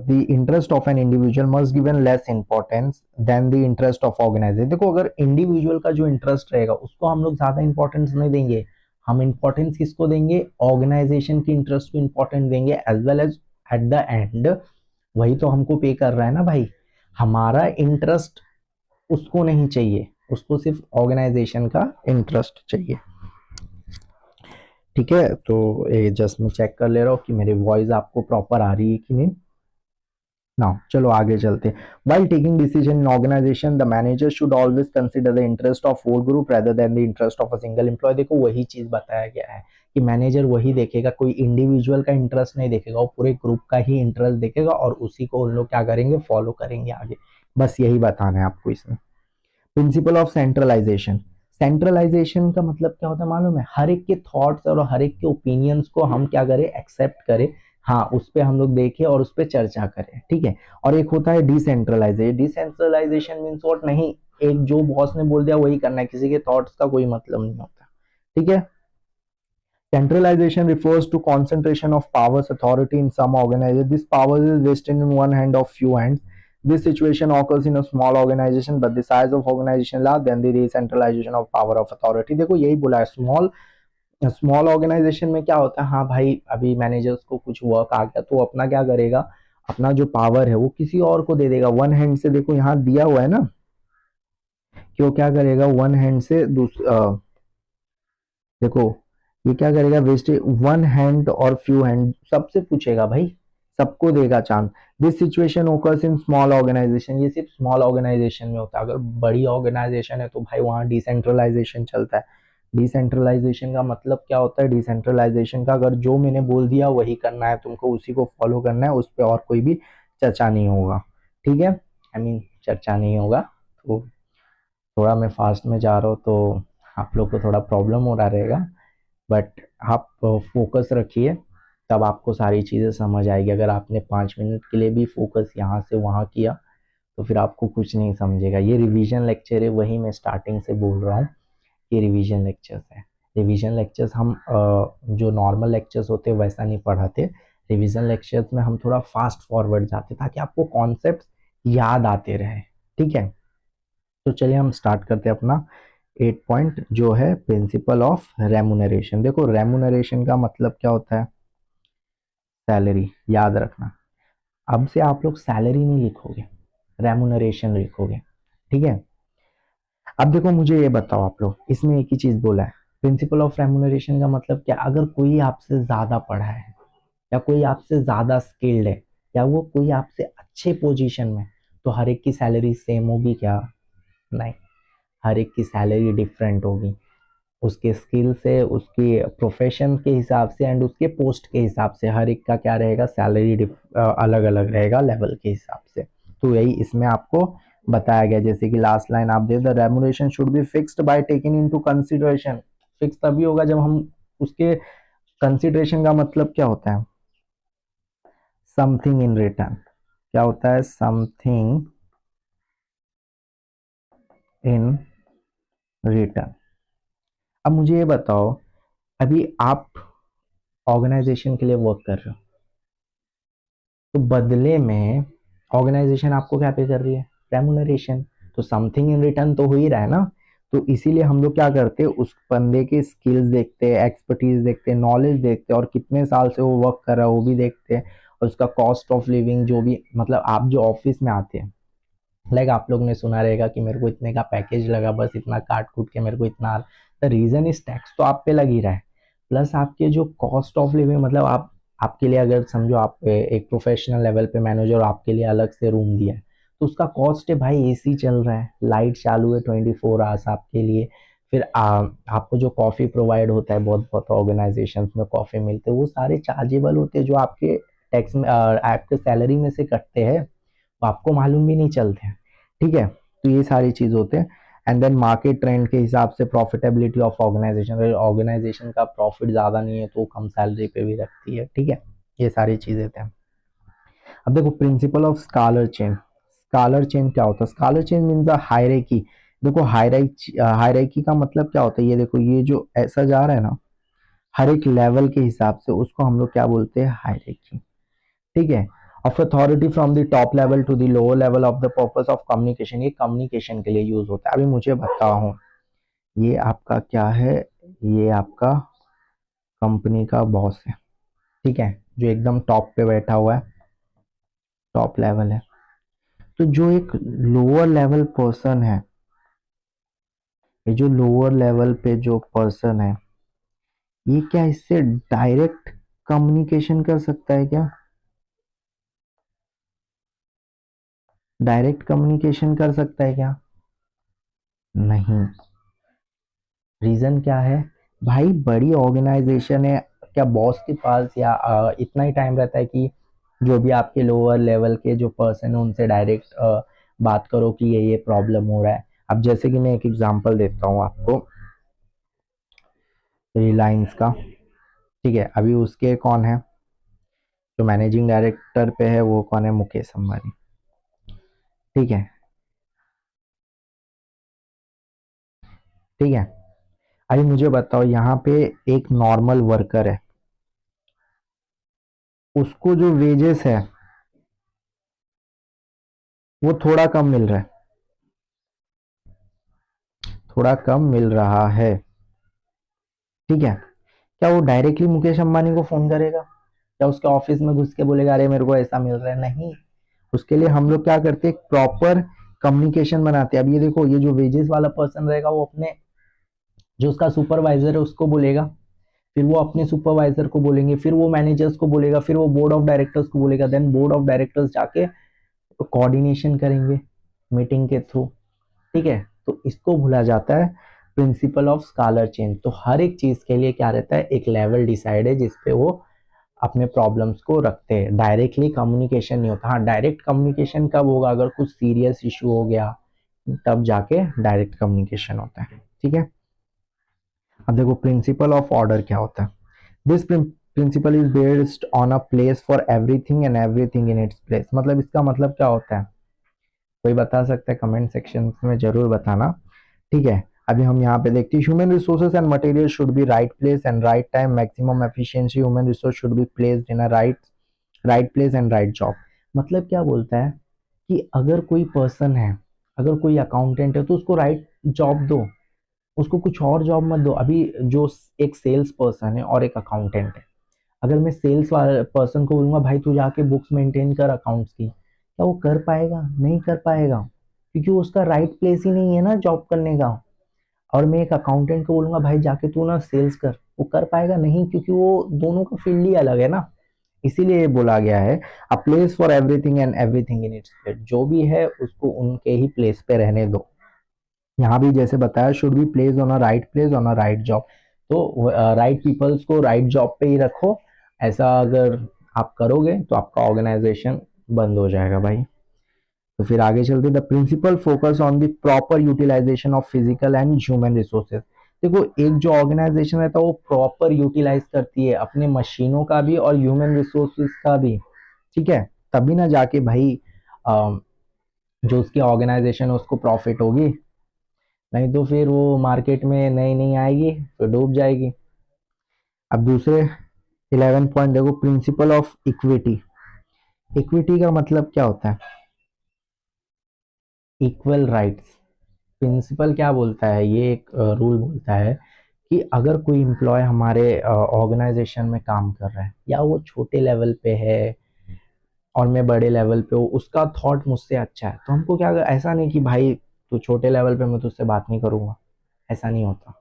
the interest of an individual must given less importance than the interest of organization। देखो अगर इंडिविजुअल का जो इंटरेस्ट रहेगा उसको हम लोग ज्यादा इंपॉर्टेंस नहीं देंगे, हम इंपॉर्टेंस किसको देंगे? ऑर्गेनाइजेशन की इंटरेस्ट को इंपॉर्टेंट देंगे, as well as at the end वही तो हमको पे कर रहा है ना भाई, हमारा इंटरेस्ट उसको नहीं चाहिए, उसको सिर्फ ऑर्गेनाइजेशन का इंटरेस्ट चाहिए। ठीक है, तो ये जस्ट मैं चेक कर ले रहा हूँ कि मेरी वॉइस आपको प्रॉपर आ रही है कि नहीं ना। चलो आगे चलते। While taking decision in organization, the manager should always consider the interest of whole group rather than the interest of a single employee। देखो वही चीज बताया गया है कि मैनेजर वही देखेगा, कोई इंडिविजुअल का इंटरेस्ट नहीं देखेगा, वो पूरे ग्रुप का ही इंटरेस्ट देखेगा और उसी को उन लोग क्या करेंगे? फॉलो करेंगे आगे। बस यही बताना है आपको इसमें। Principle of centralisation. सेंट्रलाइजेशन का मतलब क्या होता है मालूम है? हर एक के थॉट्स और हर एक के ओपिनियंस को हम क्या करें? एक्सेप्ट करें, हाँ उस पर हम लोग देखें और उस पर चर्चा करें। ठीक है, और एक होता है डिसेंट्रलाइजेशन। Decentralisation means what? नहीं, एक जो बॉस ने बोल दिया वही करना है, किसी के थॉट्स का कोई मतलब नहीं होता। ठीक है, centralization refers to concentration of powers authority in some organization, this power is vested in one hand of few hands। This situation occurs in a small organization, but the size of organization large, then the decentralization of power of authority। देखो यही बोला है, small organisation में क्या होता है? हाँ भाई, अभी मैनेजर्स को कुछ वर्क आ गया तो अपना क्या करेगा? अपना जो पावर है वो किसी और को दे देगा वन हैंड से। देखो यहाँ दिया हुआ है ना कि वो क्या करेगा? वन हैंड से देखो ये क्या करेगा? वेस्ट वन हैंड और फ्यू हैंड सबसे पूछेगा भाई, सबको देगा chance. This situation occurs in small organisation, ये सिर्फ स्मॉल ऑर्गेनाइजेशन में होता है। अगर बड़ी ऑर्गेनाइजेशन है तो भाई वहां डिसेंट्रलाइजेशन चलता है। डिसेंट्रलाइजेशन का मतलब क्या होता है? डिसेंट्रलाइजेशन का अगर जो मैंने बोल दिया वही करना है तुमको, उसी को फॉलो करना है, उस पर और कोई भी चर्चा नहीं होगा। ठीक है, आई मीन चर्चा नहीं होगा। तो थोड़ा मैं फास्ट में जा रहा हूँ तो आप लोग को थोड़ा प्रॉब्लम हो रहा रहेगा, बट आप फोकस रखिए, तब आपको सारी चीज़ें समझ आएगी। अगर आपने 5 मिनट के लिए भी फोकस यहाँ से वहाँ किया तो फिर आपको कुछ नहीं समझेगा। ये रिवीजन लेक्चर है, वही मैं स्टार्टिंग से बोल रहा हूँ, ये रिवीजन लेक्चर्स है। रिवीजन लेक्चर्स हम जो नॉर्मल लेक्चर्स होते हैं वैसा नहीं पढ़ाते, रिवीजन लेक्चर्स में हम थोड़ा फास्ट फॉरवर्ड जाते ताकि आपको कॉन्सेप्ट याद आते रहे। ठीक है, तो चलिए हम स्टार्ट करते हैं अपना 8 पॉइंट जो है प्रिंसिपल ऑफ रेमुनरेशन। देखो रेमुनरेशन का मतलब क्या होता है? सैलरी। याद रखना, अब से आप लोग सैलरी नहीं लिखोगे, रेमुनरेशन लिखोगे। ठीक है, अब देखो मुझे ये बताओ, आप लोग इसमें एक ही चीज बोला है, प्रिंसिपल ऑफ रेमुनरेशन का मतलब क्या? अगर कोई आपसे ज्यादा पढ़ा है या कोई आपसे ज्यादा स्किल्ड है या वो कोई आपसे अच्छे पोजीशन में, तो हर एक की सैलरी सेम होगी क्या? नहीं, हर एक की सैलरी डिफरेंट होगी, उसके स्किल से, उसके प्रोफेशन के हिसाब से एंड उसके पोस्ट के हिसाब से हर एक का क्या रहेगा? सैलरी अलग अलग रहेगा लेवल के हिसाब से। तो यही इसमें आपको बताया गया, जैसे कि लास्ट लाइन आप दे, the remuneration should be fixed by taking into consideration. Fix तभी होगा जब हम उसके कंसीडरेशन का मतलब क्या होता है? Something in return. क्या होता है? Something in return. अब मुझे ये बताओ, अभी आप ऑर्गेनाइजेशन के लिए वर्क कर रहे हो, तो बदले में ऑर्गेनाइजेशन आपको क्या पे कर रही है? रेमुनरेशन। तो समथिंग इन रिटर्न तो हो ही रहा है ना। तो इसीलिए हम लोग क्या करते हैं? उस बंदे के स्किल्स देखते हैं, एक्सपर्टीज देखते हैं, नॉलेज देखते हैं और कितने साल से वो वर्क कर रहा है वो भी देखते हैं, और उसका कॉस्ट ऑफ लिविंग जो भी, मतलब आप जो ऑफिस में आते हैं, लाइक आप लोग ने सुना रहेगा कि मेरे को इतने का पैकेज लगा, बस इतना काट कूट के मेरे को इतना। द रीजन इज टैक्स तो आप पे लग ही रहा है, प्लस आपके जो कॉस्ट ऑफ लिविंग, मतलब आप, आपके लिए अगर समझो आप एक प्रोफेशनल लेवल पे मैनेजर और आपके लिए अलग से रूम दिया है, तो उसका कॉस्ट है भाई, एसी चल रहा है, लाइट चालू है 24 आवर्स आपके लिए, फिर आपको जो कॉफ़ी प्रोवाइड होता है, बहुत बहुत ऑर्गेनाइजेशंस में कॉफ़ी मिलते हैं, वो सारे चार्जेबल होते हैं जो आपके टैक्स में आपके सैलरी में से कटते हैं, तो आपको मालूम भी नहीं चलते हैं। ठीक है, तो ये सारी चीज़ होते हैं। एंड देन मार्केट ट्रेंड के हिसाब से प्रॉफिटेबिलिटी ऑफ ऑर्गेनाइजेशन, अगर ऑर्गेनाइजेशन का प्रॉफिट ज़्यादा नहीं है तो कम सैलरी पे भी रखती है। ठीक है, ये सारी चीज़ें थे। अब देखो principle of scalar chain. Scalar chain क्या होता है? Scalar chain means the hierarchy. देखो हायरार्की का मतलब क्या होता है? ये देखो, ये जो ऐसा जा रहा है ना, हर एक लेवल के हिसाब से उसको हम लोग क्या बोलते हैं? हायरार्की। ठीक है, of authority from the top level to the lower level of the purpose of communication. ये कम्युनिकेशन के लिए यूज होता है। अभी मुझे बताओ, ये आपका क्या है? ये आपका कंपनी का बॉस है, ठीक है, जो एकदम टॉप पे बैठा हुआ है, टॉप लेवल है। तो जो एक लोअर लेवल पर्सन है, ये जो लोअर लेवल पे जो पर्सन है, ये क्या इससे डायरेक्ट कम्युनिकेशन कर सकता है क्या? डायरेक्ट कम्युनिकेशन कर सकता है क्या? नहीं। रीजन क्या है? भाई बड़ी ऑर्गेनाइजेशन है, क्या बॉस के पास या इतना ही टाइम रहता है कि जो भी आपके लोअर लेवल के जो पर्सन है उनसे डायरेक्ट बात करो कि ये प्रॉब्लम हो रहा है। अब जैसे कि मैं एक एग्जांपल देता हूँ आपको, रिलायंस का। ठीक है, अभी उसके कौन है जो मैनेजिंग डायरेक्टर पे है? वो कौन है? मुकेश अंबानी। ठीक है, ठीक है। अभी मुझे बताओ, यहाँ पे एक नॉर्मल वर्कर है, उसको जो वेजेस है वो थोड़ा कम मिल रहा है, थोड़ा कम मिल रहा है। ठीक है, क्या वो डायरेक्टली मुकेश अंबानी को फोन करेगा? क्या उसके ऑफिस में घुस के बोलेगा अरे मेरे को ऐसा मिल रहा है? नहीं। उसके लिए हम लोग क्या करते हैं? प्रॉपर कम्युनिकेशन बनाते हैं। अब ये देखो, ये जो वेजेस वाला पर्सन रहेगा वो अपने जो उसका सुपरवाइजर है उसको बोलेगा, फिर वो अपने सुपरवाइजर को बोलेंगे, फिर वो मैनेजर्स को बोलेगा, फिर वो बोर्ड ऑफ डायरेक्टर्स को बोलेगा, देन बोर्ड ऑफ डायरेक्टर्स जाके कोऑर्डिनेशन करेंगे मीटिंग के थ्रू। ठीक है, तो इसको भूला जाता है प्रिंसिपल ऑफ स्कालर चेन। तो हर एक चीज के लिए क्या रहता है? एक लेवल डिसाइड है जिसपे वो अपने प्रॉब्लम्स को रखते हैं। डायरेक्टली कम्युनिकेशन नहीं होता। हाँ, डायरेक्ट कम्युनिकेशन कब होगा? अगर कुछ सीरियस इशू हो गया तब जाके डायरेक्ट कम्युनिकेशन होता है। ठीक है, अब देखो प्रिंसिपल ऑफ ऑर्डर क्या होता है। This principal is based on a place for everything and everything in its place. मतलब इसका मतलब क्या होता है? कोई बता सकता है? कमेंट सेक्शन में जरूर बताना। ठीक है, अभी हम यहाँ पे देखते हैं, human resources and material should be right place and right time, maximum efficiency, human resource should be placed in a right place and right job. मतलब क्या बोलता है कि अगर कोई पर्सन है, अगर कोई अकाउंटेंट है तो उसको राइट जॉब दो, उसको कुछ और जॉब मत दो। अभी जो एक सेल्स पर्सन है और एक अकाउंटेंट है, अगर मैं सेल्स वाले पर्सन को बोलूंगा भाई तू जाके बुक्स मेंटेन कर अकाउंट्स की, क्या वो कर पाएगा? नहीं कर पाएगा, क्योंकि वो उसका राइट प्लेस ही नहीं है ना जॉब करने का। और मैं एक अकाउंटेंट को बोलूंगा भाई जाके तू ना सेल्स कर, वो कर पाएगा? नहीं, क्योंकि वो दोनों का फील्ड ही अलग है ना। इसीलिए ये बोला गया है a place for everything and everything in its place. जो भी है उसको उनके ही प्लेस पे रहने दो। यहाँ भी जैसे बताया, should be place on a right place on a right job. तो राइट पीपल्स को राइट जॉब पे ही रखो। ऐसा अगर आप करोगे तो आपका ऑर्गेनाइजेशन बंद हो जाएगा भाई। तो फिर आगे चलते, the principle focus on the proper utilisation of physical and human resources. देखो, एक जो ऑर्गेनाइजेशन रहता है वो प्रॉपर यूटिलाइज करती है अपने मशीनों का भी और ह्यूमन रिसोर्सेज का भी। ठीक है, तभी ना जाके भाई जो उसकी ऑर्गेनाइजेशन है उसको प्रॉफिट होगी। नहीं तो फिर वो मार्केट में नई नई आएगी तो डूब जाएगी। अब दूसरे 11 पॉइंट देखो, प्रिंसिपल ऑफ इक्विटी। इक्विटी का मतलब क्या होता है? Equal rights. प्रिंसिपल क्या बोलता है? ये एक रूल बोलता है कि अगर कोई एम्प्लॉय हमारे ऑर्गेनाइजेशन में काम कर रहा है या वो छोटे लेवल पे है और मैं बड़े लेवल पे हूँ, उसका थॉट मुझसे अच्छा है, तो हमको क्या, ऐसा नहीं कि भाई तू छोटे लेवल पे मैं तुझसे बात नहीं करूंगा, ऐसा नहीं होता।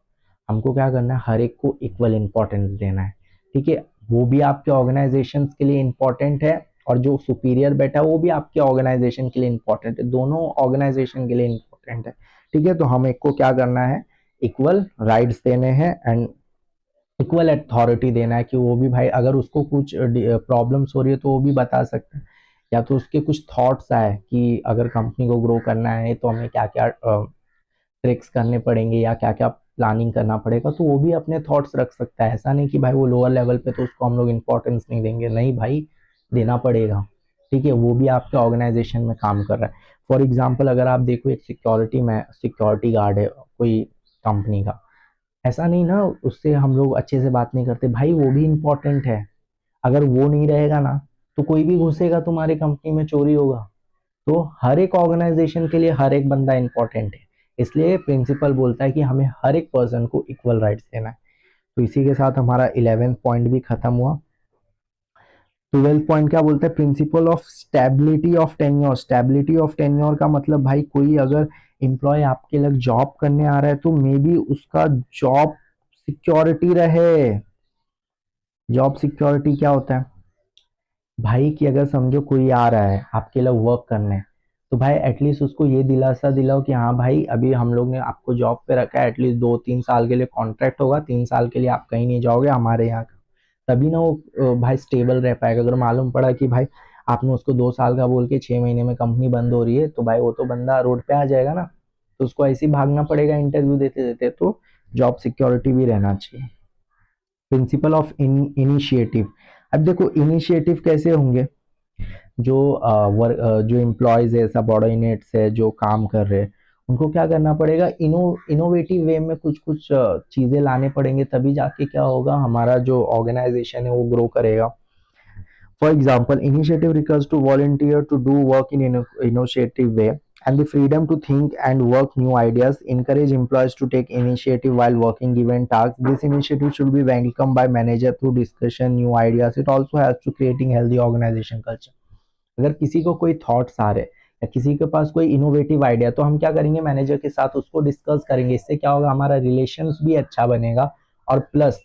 हमको क्या करना है? हर एक को इक्वल इंपॉर्टेंस देना है। ठीक है, वो भी आपके ऑर्गेनाइजेशन के लिए इंपॉर्टेंट है और जो सुपीरियर बैठा है वो भी आपके ऑर्गेनाइजेशन के लिए इंपॉर्टेंट है, दोनों ऑर्गेनाइजेशन के लिए इंपॉर्टेंट है। ठीक है, तो हम एक को क्या करना है? इक्वल राइट्स देने हैं एंड इक्वल अथॉरिटी देना है कि वो भी भाई अगर उसको कुछ प्रॉब्लम्स हो रही है तो वो भी बता सकता है, या तो उसके कुछ थॉट्स आए कि अगर कंपनी को ग्रो करना है तो हमें क्या क्या ट्रिक्स करने पड़ेंगे या क्या क्या प्लानिंग करना पड़ेगा, तो वो भी अपने थॉट्स रख सकता है। ऐसा नहीं कि भाई वो लोअर लेवल पे तो उसको हम लोग इम्पोर्टेंस नहीं देंगे, नहीं भाई देना पड़ेगा। ठीक है, वो भी आपके ऑर्गेनाइजेशन में काम कर रहा है। फॉर एग्जाम्पल अगर आप देखो एक सिक्योरिटी गार्ड है कोई कंपनी का, ऐसा नहीं ना उससे हम लोग अच्छे से बात नहीं करते, भाई वो भी इम्पोर्टेंट है। अगर वो नहीं रहेगा ना तो कोई भी घुसेगा तुम्हारी कंपनी में, चोरी होगा। तो हर एक ऑर्गेनाइजेशन के लिए हर एक बंदा इंपॉर्टेंट है, इसलिए प्रिंसिपल बोलता है कि हमें हर एक पर्सन को इक्वल राइट्स देना है। तो इसी के साथ हमारा 11th पॉइंट भी खत्म हुआ। 12th पॉइंट क्या बोलता है, principle of stability of tenure. Stability of tenure का मतलब भाई कोई अगर एम्प्लॉय आपके लग जॉब करने आ रहा है तो मे बी उसका जॉब सिक्योरिटी रहे। जॉब सिक्योरिटी क्या होता है भाई, कि अगर समझो कोई आ रहा है आपके लिए वर्क करने, तो भाई एटलीस्ट उसको ये दिलासा दिलाओ कि हाँ भाई अभी हम लोग ने आपको जॉब पे रखा है, एटलीस्ट 2-3 साल के लिए कॉन्ट्रैक्ट होगा, 3 साल के लिए आप कहीं नहीं जाओगे हमारे यहाँ का, तभी ना वो भाई स्टेबल रह पाएगा। अगर मालूम पड़ा कि भाई आपने उसको 2 साल का बोल के 6 महीने में कंपनी बंद हो रही है, तो भाई वो तो बंदा रोड पे आ जाएगा ना, तो उसको ऐसे ही भागना पड़ेगा इंटरव्यू देते देते। तो जॉब सिक्योरिटी भी रहना चाहिए। Principle of initiative. अब देखो इनिशिएटिव कैसे होंगे, जो एम्प्लॉयज है, सबऑर्डिनेट्स है जो काम कर रहे हैं, उनको क्या करना पड़ेगा, इनोवेटिव वे में कुछ कुछ चीजें लाने पड़ेंगे, तभी जाके क्या होगा हमारा जो ऑर्गेनाइजेशन है वो ग्रो करेगा। For example, initiative refers to volunteer to do work in an initiative way and the freedom to think and work new ideas. Encourage employees to take initiative while working given tasks. This initiative should be welcomed by manager through discussion, new ideas. It also helps to creating healthy organization culture. अगर किसी को कोई thoughts आ रहे या किसी के पास कोई innovative idea, तो हम क्या करेंगे मैनेजर के साथ उसको डिस्कस करेंगे। इससे क्या होगा, हमारा रिलेशंस भी अच्छा बनेगा, और प्लस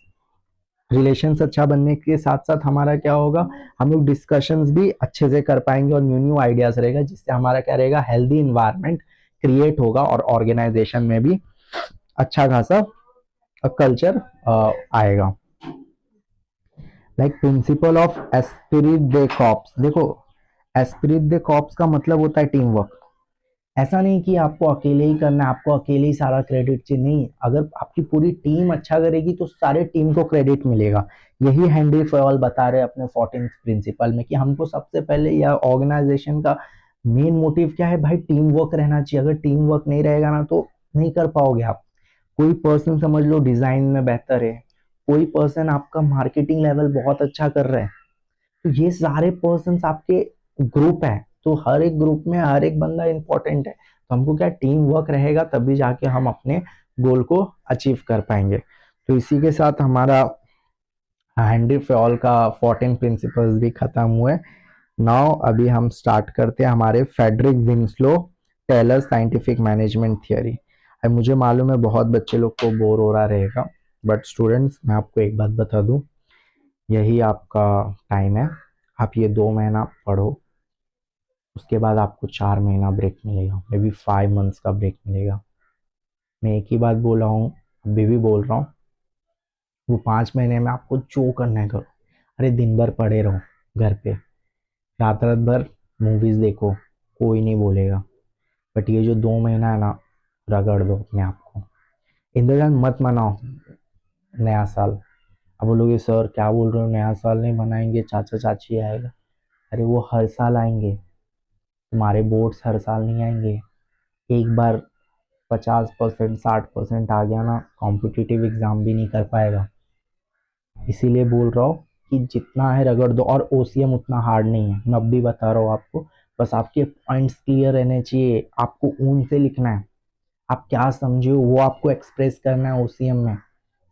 रिलेशंस अच्छा बनने के साथ साथ हमारा क्या होगा, हम लोग डिस्कशंस भी अच्छे से कर पाएंगे और न्यू न्यू आइडियाज रहेगा, जिससे हमारा क्या रहेगा, हेल्दी इन्वायरमेंट क्रिएट होगा और ऑर्गेनाइजेशन में भी अच्छा खासा कल्चर आएगा। Like principle of esprit de corps. देखो एस्पिरिट दे कॉप्स का मतलब होता है टीम वर्क। ऐसा नहीं कि आपको अकेले ही करना है, आपको अकेले ही सारा क्रेडिट चाहिए, नहीं, अगर आपकी पूरी टीम अच्छा करेगी तो सारे टीम को क्रेडिट मिलेगा। यही हेनरी फॉयल बता रहे अपने 14th प्रिंसिपल में कि हमको सबसे पहले या ऑर्गेनाइजेशन का मेन मोटिव क्या है भाई, टीम वर्क रहना चाहिए। अगर टीम वर्क नहीं रहेगा ना तो नहीं कर पाओगे आप। कोई पर्सन समझ लो डिजाइन में बेहतर है, कोई पर्सन आपका मार्केटिंग लेवल बहुत अच्छा कर रहा है, तो ये सारे पर्सन आपके ग्रुप है, तो हर एक ग्रुप में हर एक बंदा इंपॉर्टेंट है। तो हमको क्या टीम वर्क रहेगा तभी जाके हम अपने गोल को अचीव कर पाएंगे। तो इसी के साथ हमारा हेनरी फॉयल का 14 प्रिंसिपल्स भी खत्म हुए। नाउ अभी हम स्टार्ट करते हैं हमारे Frederick Winslow Taylor scientific management theory. अब मुझे मालूम है बहुत बच्चे लोग को बोर हो रहा रहेगा, बट स्टूडेंट्स मैं आपको एक बात बता दूं, यही आपका टाइम है। आप ये 2 महीना पढ़ो, उसके बाद आपको 4 महीना ब्रेक मिलेगा, मे बी 5 मंथ्स का ब्रेक मिलेगा। मैं एक ही बात बोल रहा हूँ, अभी भी बोल रहा हूँ, वो 5 महीने में आपको जो करना है करो। अरे दिन भर पड़े रहो घर पे, रात रात भर मूवीज देखो, कोई नहीं बोलेगा। बट ये जो 2 महीना है ना, रगड़ दो अपने आप को। इंद्रजान मत मनाओ नया साल। अब बोलोगे सर क्या बोल रहे हो, नया साल नहीं मनाएंगे, चाचा चाची आएगा। अरे वो हर साल आएंगे, तुम्हारे बोर्ड्स हर साल नहीं आएंगे। एक बार 50% 60% आ गया ना, कॉम्पिटिटिव एग्जाम भी नहीं कर पाएगा। इसीलिए बोल रहा हूँ कि जितना है रगड़ दो, और ओसीएम उतना हार्ड नहीं है, मैं अब भी बता रहा हूँ आपको। बस आपके पॉइंट्स क्लियर रहने चाहिए, आपको ऊन से लिखना है, आप क्या समझे हो वो आपको एक्सप्रेस करना है ओसीएम में,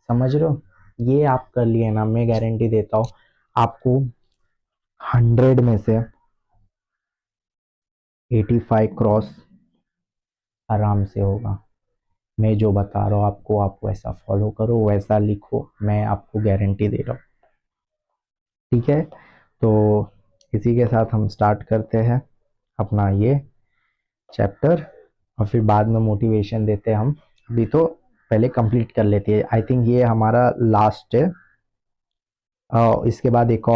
समझ रहे हो। ये आप कर लिए ना, मैं गारंटी देता हूँ आपको 100 में से 85 क्रॉस आराम से होगा। मैं जो बता रहा हूँ आपको, आप वैसा फॉलो करो, वैसा लिखो, मैं आपको गारंटी दे रहा हूँ। ठीक है, तो इसी के साथ हम स्टार्ट करते हैं अपना ये चैप्टर, और फिर बाद में मोटिवेशन देते हैं हम। अभी तो पहले कंप्लीट कर लेते हैं। आई थिंक ये हमारा लास्ट है, इसके बाद एक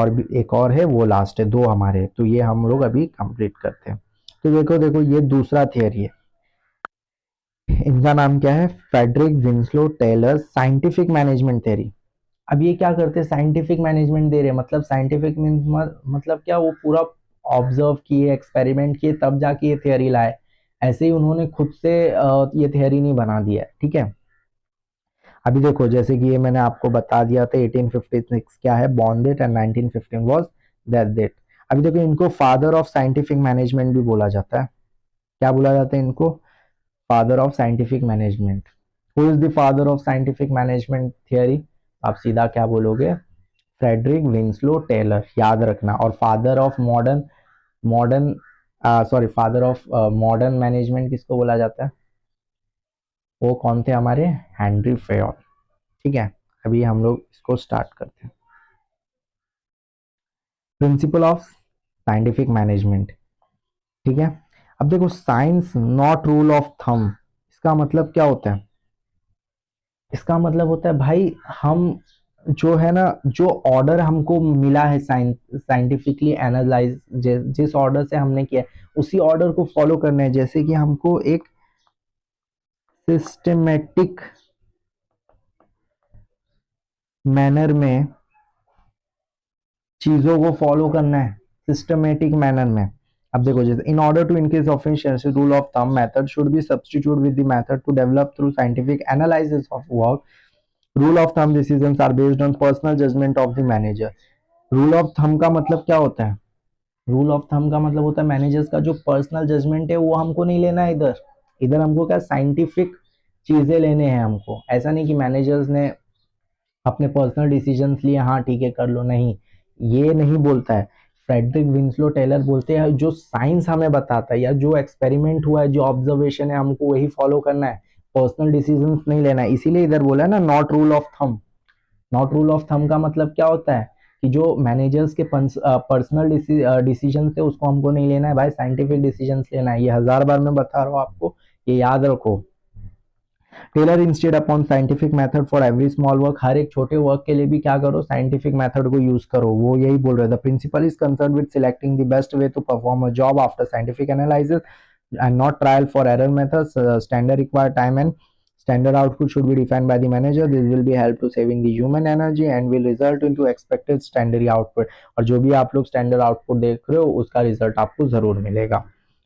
और है, वो लास्ट है, दो हमारे, तो ये हम लोग अभी कंप्लीट करते हैं। तो देखो देखो ये दूसरा थियरी है, इनका नाम क्या है, Frederick Winslow Taylor scientific management theory. अब ये क्या करते हैं, साइंटिफिक मैनेजमेंट दे रहे हैं, मतलब साइंटिफिक मीन्स मतलब क्या, वो पूरा ऑब्जर्व किए, एक्सपेरिमेंट किए, तब जाके ये थियरी लाए। ऐसे ही उन्होंने खुद से ये थियरी नहीं बना दिया है, ठीक है। अभी देखो जैसे कि ये मैंने आपको बता दिया था 1856 क्या है born date and 1915 was death date. अभी देखो इनको फादर ऑफ साइंटिफिक मैनेजमेंट भी बोला जाता है। क्या बोला जाता है इनको, father of scientific management. Who is the father of scientific management theory, आप सीधा क्या बोलोगे, फ्रेडरिक विंस्लो टेलर, याद रखना। और father of modern modern sorry father of modern management किसको बोला जाता है, वो कौन थे हमारे, हेनरी फेयोल, ठीक है। अभी हम लोग इसको स्टार्ट करते हैं। प्रिंसिपल ऑफ साइंटिफिक मैनेजमेंट, ठीक है। अब देखो science not rule of thumb, इसका मतलब क्या होता है, इसका मतलब होता है भाई हम जो है ना, जो ऑर्डर हमको मिला है साइंटिफिकली एनालाइज, जिस ऑर्डर से हमने किया उसी ऑर्डर को फॉलो करना है। जैसे कि हमको एक सिस्टमेटिक मैनर में चीजों को फॉलो करना है, सिस्टमेटिक मैनर में। अब देखो जैसे in order to increase efficiency rule of thumb method should be substitute with the method to develop through scientific analysis of work. Rule of thumb decisions are based on personal judgement of the manager. Rule of thumb का मतलब क्या होता है, rule of thumb का मतलब होता है managers का जो पर्सनल जजमेंट है वो हमको नहीं लेना है, इधर इधर हमको क्या साइंटिफिक चीजें लेने हैं हमको। ऐसा नहीं कि मैनेजर्स ने अपने पर्सनल डिसीजंस लिए, हाँ ठीक है कर लो, नहीं, ये नहीं बोलता है। फ्रेडरिक विंस्लो टेलर बोलते हैं जो साइंस हमें बताता है या जो एक्सपेरिमेंट हुआ है, जो ऑब्जर्वेशन है, हमको वही फॉलो करना है, पर्सनल डिसीजंस नहीं लेना है। इसीलिए इधर बोला है ना not rule of thumb. Not rule of thumb का मतलब क्या होता है कि जो मैनेजर्स के पर्सनल डिसीजन थे उसको हमको नहीं लेना है भाई, साइंटिफिक डिसीजन लेना है। ये 1000 बार मैं बता रहा हूँ आपको, ये याद रखो। Taylor instead upon scientific method for every small work, हर एक छोटे वर्क के लिए भी क्या करो, साइंटिफिक मेथड को यूज करो, वो यही बोल रहे थे। Principle is concern with selecting the best way to perform a job after scientific analysis and not trial for error methods. Standard require time and standard output should be defined by the manager. This will be help to saving the human energy and will result into expected standard output. और जो भी आप लोग standard output देख रहे हो उसका result आपको जरूर मिलेगा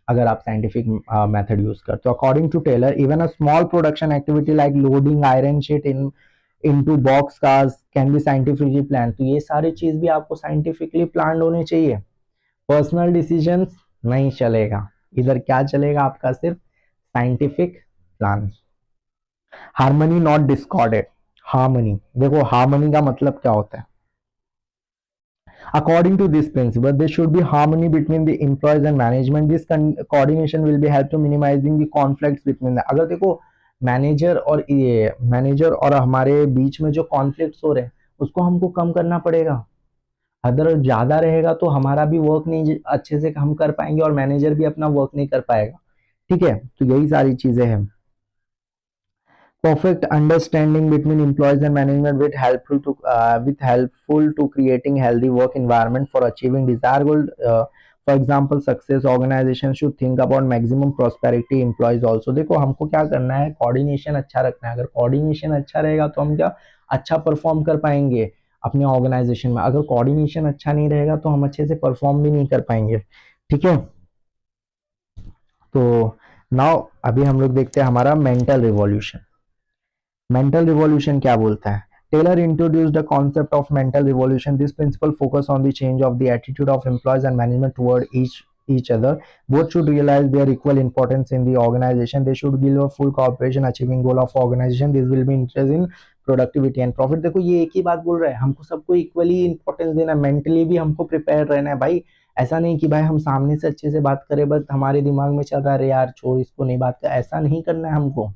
अगर आप साइंटिफिक मेथड यूज करते हो। According to Taylor even a small production activity like loading iron sheet into box cars can be scientifically plan. तो ये सारी चीज भी आपको साइंटिफिकली प्लान होने चाहिए। पर्सनल डिसीजंस नहीं चलेगा, इधर क्या चलेगा आपका, सिर्फ scientific plan. Harmony not discorded, harmony, देखो हार्मनी का मतलब क्या होता है, according to this principle there should be harmony between the employees and management. This coordination will be help to minimizing the conflicts between them. अगर देखो manager और हमारे बीच में जो कॉन्फ्लिक्ट्स हो रहे हैं उसको हमको कम करना पड़ेगा। अगर ज्यादा रहेगा तो हमारा भी वर्क नहीं अच्छे से हम कर पाएंगे और मैनेजर भी अपना वर्क नहीं कर पाएगा, ठीक है। तो यही सारी चीजें हैं। Perfect understanding between employees and management with helpful to creating healthy work environment for achieving desired goal. For example, success organization should think about maximum prosperity employees also. देखो हमको क्या करना है, कोऑर्डिनेशन अच्छा रखना है। अगर कोऑर्डिनेशन अच्छा रहेगा तो हम क्या अच्छा परफॉर्म कर पाएंगे अपने ऑर्गेनाइजेशन में। अगर कोऑर्डिनेशन अच्छा नहीं रहेगा तो हम अच्छे से परफॉर्म भी नहीं कर पाएंगे, ठीक है। तो नाउ अभी हम लोग देखते हैं हमारा मेंटल रिवॉल्यूशन। मेंटल रिवॉल्यूशन क्या बोलता है, Taylor introduced the concept of mental revolution. This principle focus on the change of the attitude of employees and management toward each other. Both should realize their equal importance in the organization. They should give a full cooperation achieving goal of organization. This will be increase in productivity and profit. देखो ये एक ही बात बोल रहा है, हमको सबको equally importance देना, मेंटली भी हमको प्रिपेयर रहना है भाई। ऐसा नहीं कि भाई हम सामने से अच्छे से बात करें बस हमारे दिमाग में चल रहा है यार छोड़ इसको नहीं बात कर, ऐसा नहीं करना है हमको।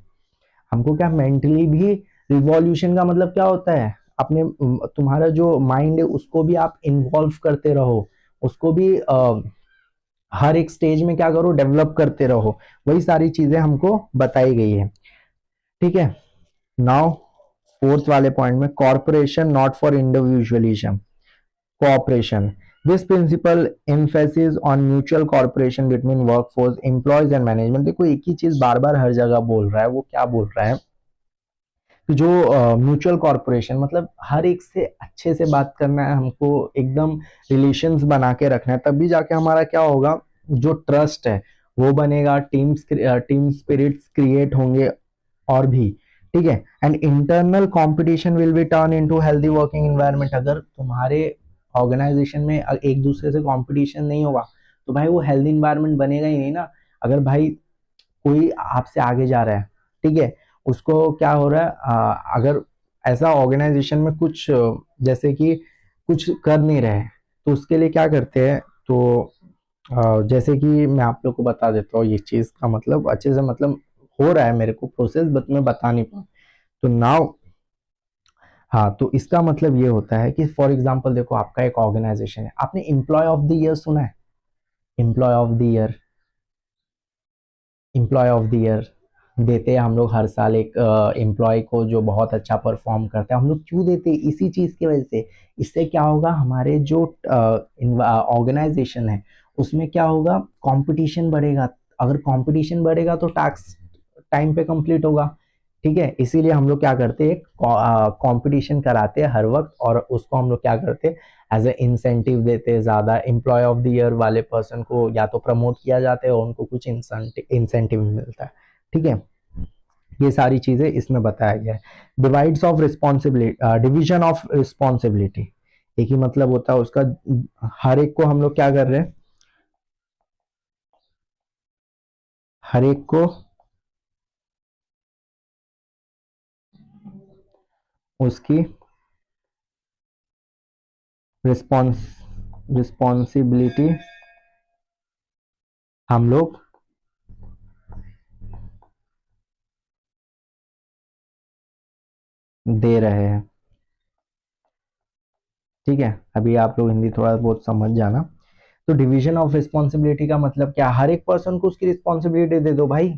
हमको क्या मेंटली भी, रिवॉल्यूशन का मतलब क्या होता है, अपने तुम्हारा जो माइंड है उसको भी आप इन्वॉल्व करते रहो, उसको भी हर एक स्टेज में क्या करो, डेवलप करते रहो। वही सारी चीजें हमको बताई गई है, ठीक है। नाउ फोर्थ वाले पॉइंट में corporation not for individualism, cooperation. This principle emphasis on mutual cooperation between workforce, employees and management. देखो एक ही चीज बार बार हर जगह बोल रहा है, वो क्या बोल रहा है कि जो म्यूचुअल कॉर्पोरेशन मतलब हर एक से अच्छे से बात करना है हमको, एकदम रिलेशंस बना के रखना है, तभी जाके हमारा क्या होगा, जो ट्रस्ट है वो बनेगा, टीम स्पिरिट्स क्रिएट होंगे और भी, ठीक है। And internal competition will be turn into healthy working environment. अगर तुम्हारे ऑर्गेनाइजेशन में एक दूसरे से कंपटीशन नहीं होगा तो भाई वो हेल्दी एनवायरनमेंट बनेगा ही नहीं ना। अगर भाई कोई आपसे आगे जा रहा है, ठीक है, उसको क्या हो रहा है, अगर ऐसा ऑर्गेनाइजेशन में कुछ जैसे कि कुछ कर नहीं रहे हैं, तो उसके लिए क्या करते हैं, तो जैसे कि मैं आप लोग को बता देता हूँ ये चीज का मतलब अच्छे से, मतलब हो रहा है मेरे को प्रोसेस, बट मैं बता नहीं पाऊँ। तो नाउ हाँ, तो इसका मतलब ये होता है कि फॉर एग्जांपल देखो आपका एक ऑर्गेनाइजेशन है, आपने एम्प्लॉय ऑफ द ईयर सुना है? Employee of the year, employee of the year देते हैं हम लोग हर साल एक एम्प्लॉय को जो बहुत अच्छा परफॉर्म करता है। हम लोग क्यों देते हैं? इसी चीज की वजह से। इससे क्या होगा, हमारे जो ऑर्गेनाइजेशन है उसमें क्या होगा, कंपटीशन बढ़ेगा। अगर कंपटीशन बढ़ेगा तो टैक्स टाइम पे कंप्लीट होगा, ठीक है। इसीलिए हम लोग क्या करते हैं, कंपटीशन कराते हैं हर वक्त, और उसको हम लोग क्या करते हैं, एज ए इंसेंटिव देते हैं ज्यादा। एम्प्लॉय ऑफ द ईयर वाले पर्सन को या तो प्रमोट किया जाता है और उनको कुछ इंसेंटिव मिलता है, ठीक है। ये सारी चीजें इसमें बताया गया है। Divides of responsibility, division of responsibility, एक ही मतलब होता है उसका। हर एक को हम लोग क्या कर रहे हैं, हर एक को उसकी रिस्पॉन्स रिस्पॉन्सिबिलिटी हम लोग दे रहे हैं, ठीक है। अभी आप लोग हिंदी थोड़ा बहुत समझ जाना। तो डिवीजन ऑफ रिस्पॉन्सिबिलिटी का मतलब क्या, हर एक पर्सन को उसकी रिस्पॉन्सिबिलिटी दे दो भाई।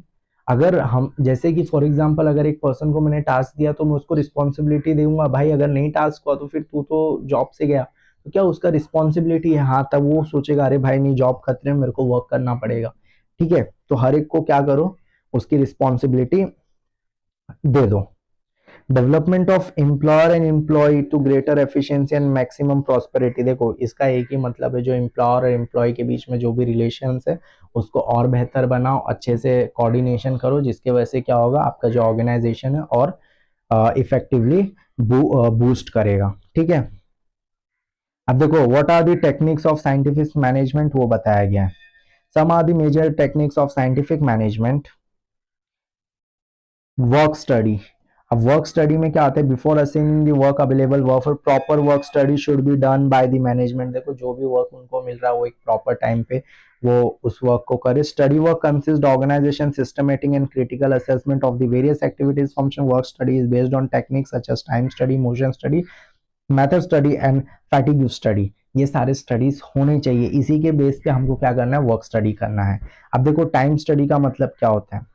अगर हम जैसे कि फॉर एग्जांपल अगर एक पर्सन को मैंने टास्क दिया तो मैं उसको रिस्पॉन्सिबिलिटी दूंगा, भाई अगर नहीं टास्क हुआ तो फिर तू तो जॉब से गया, तो क्या उसका रिस्पॉन्सिबिलिटी है, हाँ, तब वो सोचेगा अरे भाई नहीं, जॉब खतरे में, मेरे को वर्क करना पड़ेगा, ठीक है। तो हर एक को क्या करो, उसकी रिस्पॉन्सिबिलिटी दे दो। Development of employer and employee to greater efficiency and maximum prosperity. देखो इसका एक ही मतलब है, जो एम्प्लॉयर और एम्प्लॉय के बीच में जो भी रिलेशंस है उसको और बेहतर बनाओ, अच्छे से कोऑर्डिनेशन करो, जिसके वजह से क्या होगा, आपका जो ऑर्गेनाइजेशन है और इफेक्टिवली बूस्ट करेगा, ठीक है। अब देखो what are the techniques of scientific management, वो बताया गया है। Some are the major techniques of scientific management. Work study. अब वर्क स्टडी में क्या आता है, before assigning the work available work for proper work study should be done by the management. देखो जो भी वर्क उनको मिल रहा है वो एक प्रॉपर टाइम पे वो उस वर्क को करे। Study work consist organisation systematic and critical assessment of the various activities function. Work study is based on techniques such as time study, motion study, method study and fatigue study. ये सारे studies होने चाहिए, इसी के base पे हमको क्या करना है, वर्क स्टडी करना है। अब देखो टाइम स्टडी का मतलब क्या होता है,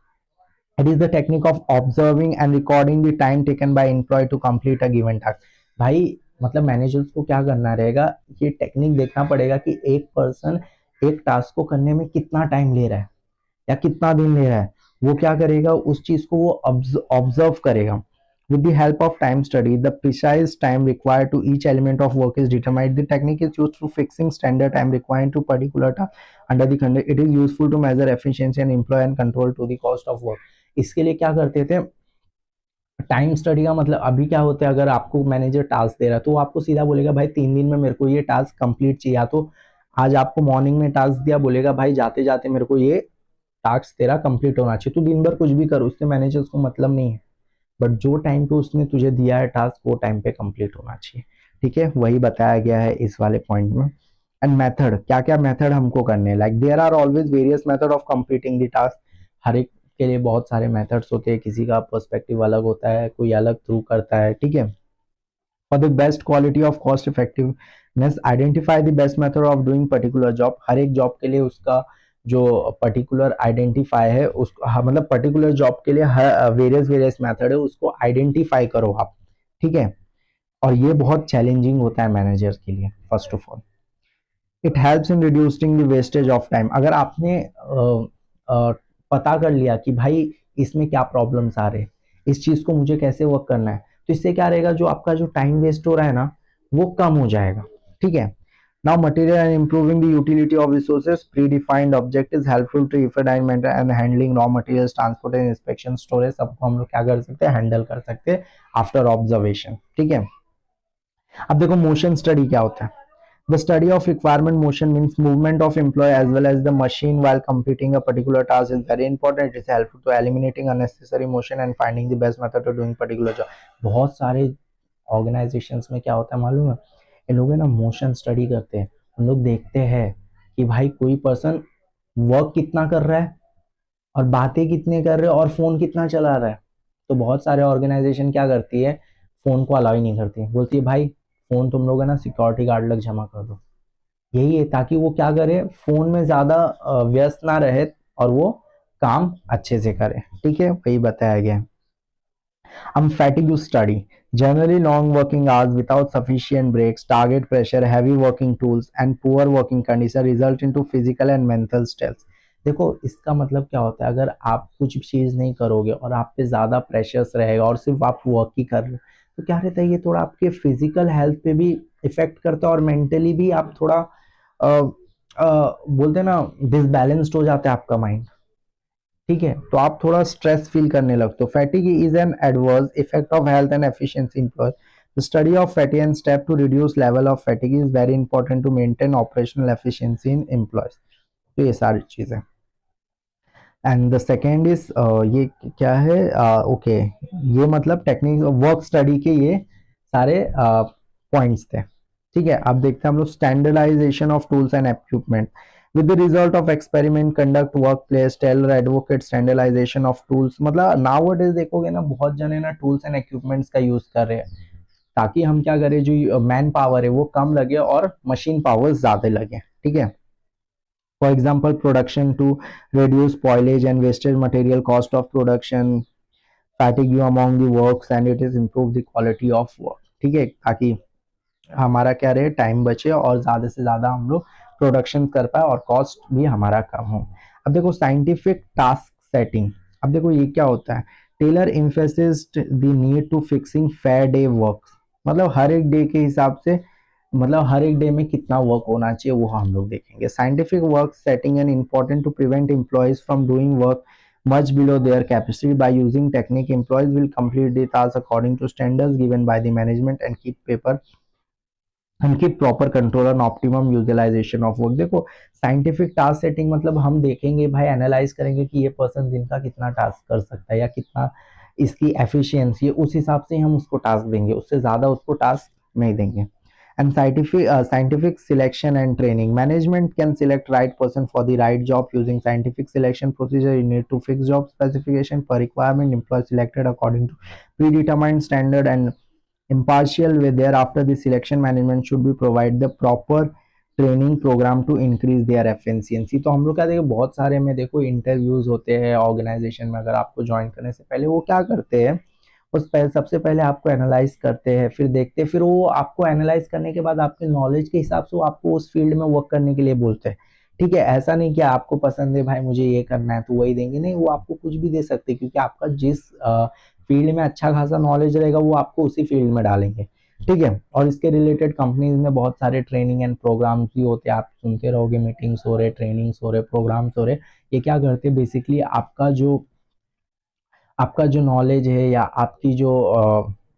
it is the technique of observing and recording the time taken by employee to complete a given task। भाई मतलब मैनेजर्स को क्या करना रहेगा, ये टेक्निक देखना पड़ेगा कि एक पर्सन एक टास्क को करने में कितना टाइम ले रहा है या कितना दिन ले रहा है। वो क्या करेगा, उस चीज को वो ऑब्जर्व करेगा। With the help of time study, the precise time required to each element of work is determined. The technique is used for fixing standard time required to particular task under the condition. It is useful to measure efficiency and employ and control to the cost of work। इसके लिए क्या करते थे, time study का मतलब अभी क्या होता है, अगर आपको मैनेजर टास्क दे रहा है तो वो आपको सीधा बोलेगा भाई 3 दिन में मेरे को ये टास्क कंप्लीट चाहिए। या तो आज आपको मॉर्निंग में टास्क दिया, बोलेगा भाई जाते जाते मेरे को ये टास्क तेरा कंप्लीट होना चाहिए, तो दिन भर कुछ भी कर, उससे मैनेजर्स को मतलब नहीं है। बट जो टाइम पे उसने तुझे दिया है टास्क, वो टाइम पे कंप्लीट होना चाहिए, ठीक है। वही बताया गया है इस वाले पॉइंट में। एंड मेथड, क्या क्या मेथड हमको करने हैं, like there are always various method of completing the task. हर एक के लिए बहुत सारे मेथड्स होते हैं, किसी का पर्सपेक्टिव अलग होता है, कोई अलग थ्रू करता है, ठीक है। For the best quality of cost effectiveness identify the best method of doing particular job. हर एक जॉब के लिए उसका जो पर्टिकुलर आइडेंटिफाई है उसको, हाँ, मतलब पर्टिकुलर जॉब के लिए वेरियस मेथड है, उसको आइडेंटिफाई करो आप, ठीक है। और ये बहुत चैलेंजिंग होता है मैनेजर के लिए। First of all it helps in reducing the wastage of time. अगर आपने पता कर लिया कि भाई इसमें क्या प्रॉब्लम्स आ रहे हैं, इस चीज को मुझे कैसे वर्क करना है, तो इससे क्या रहेगा, जो आपका जो टाइम वेस्ट हो रहा है ना, वो कम हो जाएगा, ठीक है। Now, material and improving the utility of resources, predefined objectives helpful to refinement and handling raw materials, transport and inspection, storage, सबको हम लोग क्या कर सकते हैं, हैंडल कर सकते हैं आफ्टर ऑब्जर्वेशन, ठीक है। अब देखो मोशन स्टडी क्या होता है। The study of requirement motion means movement of employee as well as the machine while completing a particular task is very important. It is helpful to eliminating unnecessary motion and finding the best method to doing particular job. बहुत सारे organisations में क्या होता है मालूम है, ये लोग है ना मोशन स्टडी करते हैं। हम लोग देखते हैं कि भाई कोई पर्सन वर्क कितना कर रहा है और बातें कितने कर रहे हैं और फोन कितना चला रहा है। तो बहुत सारे ऑर्गेनाइजेशन क्या करती है, फोन को अलाउ ही नहीं करती, बोलती है भाई फोन तुम लोग है ना सिक्योरिटी गार्ड लग जमा कर दो। यही है ताकि वो क्या करे, फोन में ज्यादा व्यस्त ना रहे और वो काम अच्छे से करे, ठीक है, वही बताया गया। Fatigue study. Generally, long working hours without sufficient breaks, target pressure, heavy working tools, and poor working condition result into physical and mental stress. देखो इसका मतलब क्या होता है, अगर आप कुछ चीज नहीं करोगे और आप पे ज्यादा प्रेशर्स रहेगा और सिर्फ आप वर्क ही कर रहे हो, तो क्या रहता है, ये थोड़ा आपके फिजिकल हेल्थ पे भी इफेक्ट करता है और मेंटली भी आप थोड़ा बोलते हैं ना डिसबैलेंस्ड हो जाता है आपका माइंड, ठीक है। तो आप थोड़ा स्ट्रेस फील करने लगते हो। Fatigue is an adverse effect of health and efficiency employee. The study of fatigue and step to reduce level of fatigue is very important to maintain operational efficiency in employees. तो ये सारी चीजें। And the second is ये क्या है, okay ये मतलब technique work study के ये सारे पॉइंट्स थे, ठीक है। अब देखते हैं हम लोग standardisation of tools and equipment. With the result of experiment conduct workplace tailor advocate standardization of tools। मतलब nowadays देखोगे ना बहुत जने ना टूल्स एंड इक्विपमेंट्स का यूज कर रहे हैं ताकि हम क्या करें, जो मैन पावर है वो कम लगे और मशीन पावर ज्यादा लगे, ठीक है। For example, production to reduce spoilage and wastage material, cost of production, fatigue among the works and it is improve the quality of work, ठीक है, ताकि हमारा क्या रहे, टाइम बचे और ज्यादा से ज्यादा हम लोग प्रोडक्शन कर पाए और कॉस्ट भी हमारा कम हो। अब देखो साइंटिफिक टास्क सेटिंग। अब देखो ये क्या होता है, Taylor emphasised the need to fixing fair day work. मतलब हर एक डे के हिसाब से, मतलब हर एक डे में कितना वर्क होना चाहिए वो हम लोग देखेंगे। Scientific work setting and important to prevent employees from doing work much below their capacity. By using technique, employees will complete the task according to standards given by the management and keep proper control on optimum utilization of work। देखो scientific task setting मतलब हम देखेंगे भाई, analyse करेंगे कि ये person दिन का कितना टास्क कर सकता है या कितना इसकी एफिशिएंसी है, उस हिसाब से हम उसको टास्क देंगे, उससे ज्यादा उसको टास्क नहीं देंगे। And scientific selection and training. Management can select right person for the right job using scientific selection procedure. You need to fix job specification per requirement. Employee selected according to predetermined standard and impartial way. Thereafter, the selection management should be provide the proper training programme to increase their efficiency. तो हम लोग क्या देखो बहुत सारे में देखो interviews होते हैं ऑर्गेनाइजेशन में, अगर आपको ज्वाइन करने से पहले वो क्या करते हैं, सबसे पहले आपको एनालाइज करते हैं, फिर देखते हैं, फिर वो आपको एनालाइज करने के बाद आपके नॉलेज के हिसाब से वो आपको उस फील्ड में वर्क करने के लिए बोलते हैं, ठीक है। ऐसा नहीं कि आपको पसंद है भाई मुझे ये करना है तो वही देंगे, नहीं, वो आपको कुछ भी दे सकते हैं क्योंकि आपका जिस फील्ड में अच्छा खासा नॉलेज रहेगा वो आपको उसी फील्ड में डालेंगे, ठीक है। और इसके रिलेटेड कंपनीज में बहुत सारे ट्रेनिंग एंड प्रोग्राम्स भी होते हैं, आप सुनते रहोगे, मीटिंग्स हो रहे, ट्रेनिंग्स हो रहे, प्रोग्राम्स हो रहे। ये क्या करते हैं बेसिकली आपका जो नॉलेज है या आपकी जो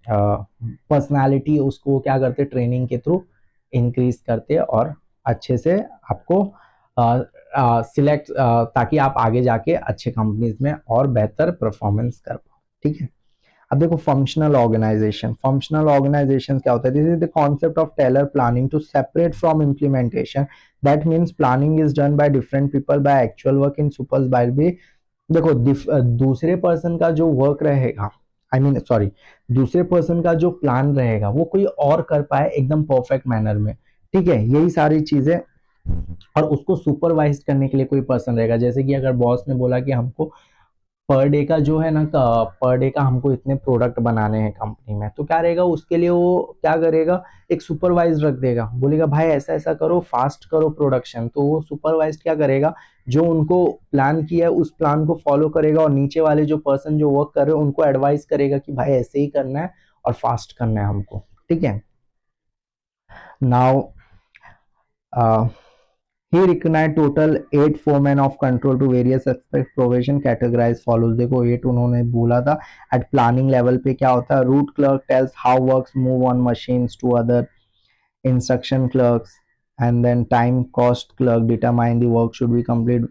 पर्सनालिटी उसको क्या करते ट्रेनिंग के थ्रू इंक्रीज करते और अच्छे से आपको सिलेक्ट ताकि आप आगे जाके अच्छे कंपनीज में और बेहतर परफॉर्मेंस कर पाओ, ठीक है। अब देखो फंक्शनल ऑर्गेनाइजेशन क्या होता है, this is the concept of Taylor planning to separate from implementation. That means planning is done by different people by actual work in supervised by. देखो दूसरे पर्सन का जो वर्क रहेगा, दूसरे पर्सन का जो प्लान रहेगा वो कोई और कर पाए एकदम परफेक्ट मैनर में, ठीक है। यही सारी चीजें और उसको सुपरवाइज करने के लिए कोई पर्सन रहेगा। जैसे कि अगर बॉस ने बोला कि हमको पर डे का जो है ना, पर डे का हमको इतने प्रोडक्ट बनाने हैं कंपनी में, तो क्या रहेगा उसके लिए, वो क्या करेगा, एक सुपरवाइज रख देगा, बोलेगा भाई ऐसा ऐसा करो, फास्ट करो प्रोडक्शन। तो वो सुपरवाइज क्या करेगा, जो उनको प्लान किया है उस प्लान को फॉलो करेगा, और नीचे वाले जो पर्सन जो वर्क कर रहे हैं उनको एडवाइस करेगा कि भाई ऐसे ही करना है और फास्ट करना है हमको, ठीक है। Now he recognized total 8 foremen of control to various aspect provision categorized follows। देखो 8 उन्होंने बोला था। at planning level पे क्या होता है, root clerk tells how works move on machines to other instruction clerks, and then time cost clerk determine the work should be complete,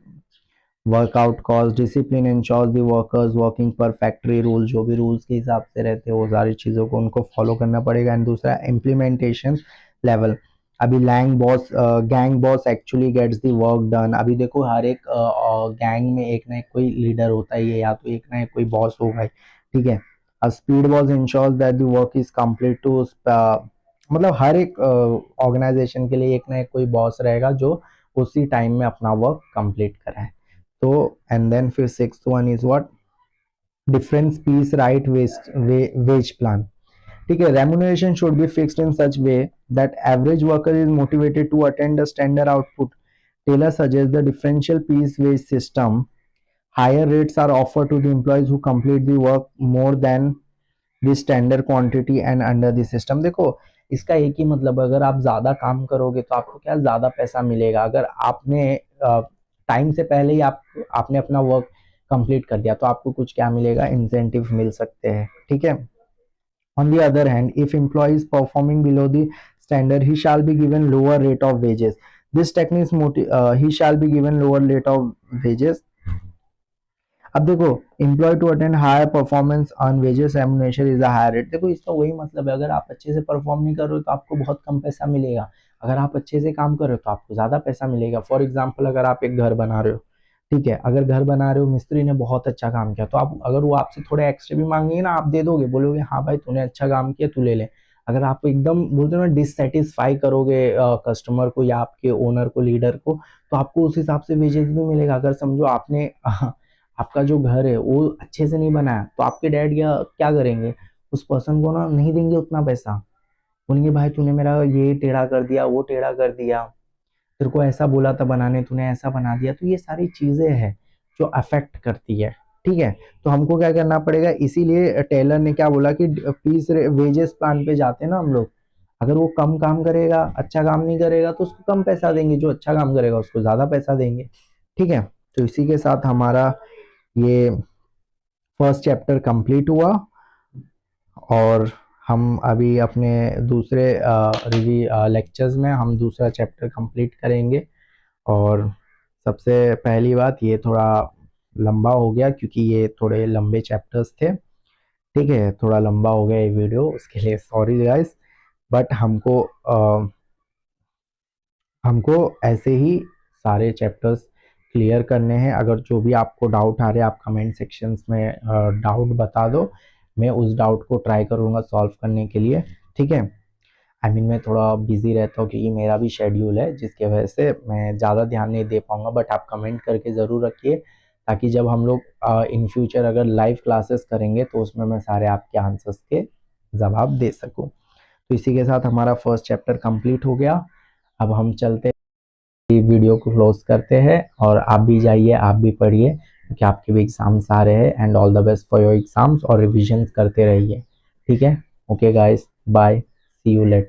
workout cost, discipline ensures the workers working per factory rules, जो भी rules के हिसाब से रहते हैं वो सारी चीज़ों को उनको फॉलो करना पड़ेगा। एंड दूसरा इम्प्लीमेंटेशन लेवल, अभी gang boss actually gets the work done. अभी देखो हर एक गैंग में एक ना एक कोई लीडर होता ही है, या तो एक ना एक कोई बॉस होगा ही, ठीक है। Speed boss ensures that the work is complete to, मतलब हर एक ऑर्गेनाइजेशन के लिए एक ना एक कोई बॉस रहेगा जो उसी टाइम में अपना वर्क कंप्लीट कराए। तो एंड देन फिर sixth one is what, difference piece rate wage plan, ठीक है। Remuneration should be fixed in such way that average worker is motivated to attend the standard output. Taylor suggest the differential piece wage system, higher rates are offered to the employees who complete the work more than the standard quantity and under the system. देखो इसका एक ही मतलब, अगर आप ज्यादा काम करोगे तो आपको क्या ज्यादा पैसा मिलेगा। अगर आपने टाइम से पहले ही आपने अपना वर्क कंप्लीट कर दिया तो आपको कुछ क्या मिलेगा, इंसेंटिव मिल सकते हैं, ठीक है। On the other hand, if employee is performing below the standard, he shall be given lower rate of wages. This technique he shall be given lower rate of wages। अब देखो employee to attend higher performance on wages remuneration is a higher rate. देखो इसका वही मतलब है, अगर आप अच्छे से परफॉर्म नहीं कर रहे हो तो आपको बहुत कम पैसा मिलेगा, अगर आप अच्छे से काम कर रहे हो तो आपको ज्यादा पैसा मिलेगा। फॉर एग्जाम्पल अगर आप एक घर बना रहे हो, ठीक है, अगर घर बना रहे हो, मिस्त्री ने बहुत अच्छा काम किया, तो आप अगर वो आपसे थोड़े एक्स्ट्रा भी मांगेंगे ना, आप दे दोगे, बोलोगे हाँ भाई तूने अच्छा काम किया तू ले ले। अगर आप एकदम बोलते हो ना डिससेटिस्फाई करोगे कस्टमर को या आपके ओनर को, लीडर को, तो आपको उस हिसाब से वेजेस भी मिलेगा। अगर समझो आपने आपका जो घर है वो अच्छे से नहीं बनाया, तो आपके डैड क्या करेंगे, उस पर्सन को ना नहीं देंगे उतना पैसा, बोलेंगे भाई तूने मेरा ये टेढ़ा कर दिया, वो टेढ़ा कर दिया, तेरे को ऐसा बोला था बनाने, तूने ऐसा बना दिया। तो ये सारी चीजें हैं जो अफेक्ट करती है, ठीक है। तो हमको क्या करना पड़ेगा, इसीलिए टेलर ने क्या बोला कि पीस वेजेस प्लान पे जाते हैं ना हम लोग, अगर वो कम काम करेगा, अच्छा काम नहीं करेगा तो उसको कम पैसा देंगे, जो अच्छा काम करेगा उसको ज्यादा पैसा देंगे, ठीक है। तो इसी के साथ हमारा ये फर्स्ट चैप्टर कंप्लीट हुआ, और हम अभी अपने दूसरे लेक्चर्स में हम दूसरा चैप्टर कंप्लीट करेंगे। और सबसे पहली बात, ये थोड़ा लंबा हो गया क्योंकि ये थोड़े लंबे चैप्टर्स थे, ठीक है, थोड़ा लंबा हो गया ये वीडियो, उसके लिए सॉरी गाइस। बट हमको ऐसे ही सारे चैप्टर्स क्लियर करने हैं। अगर जो भी आपको डाउट आ रहे हैं आप कमेंट सेक्शंस में डाउट बता दो, मैं उस डाउट को ट्राई करूँगा सॉल्व करने के लिए, ठीक है। मैं थोड़ा बिजी रहता हूँ क्योंकि मेरा भी शेड्यूल है, जिसके वजह से मैं ज़्यादा ध्यान नहीं दे पाऊँगा। बट आप कमेंट करके ज़रूर रखिए, ताकि जब हम लोग इन फ्यूचर अगर लाइव क्लासेस करेंगे तो उसमें मैं सारे आपके आंसर्स के जवाब दे सकूँ। तो इसी के साथ हमारा फर्स्ट चैप्टर कंप्लीट हो गया। अब हम चलते वीडियो को क्लोज करते हैं, और आप भी जाइए, आप भी पढ़िए, क्योंकि आपके भी एग्जाम्स आ रहे हैं। And all the best for your exams, और रिविजन करते रहिए, ठीक है। Okay guys, bye, see you letter.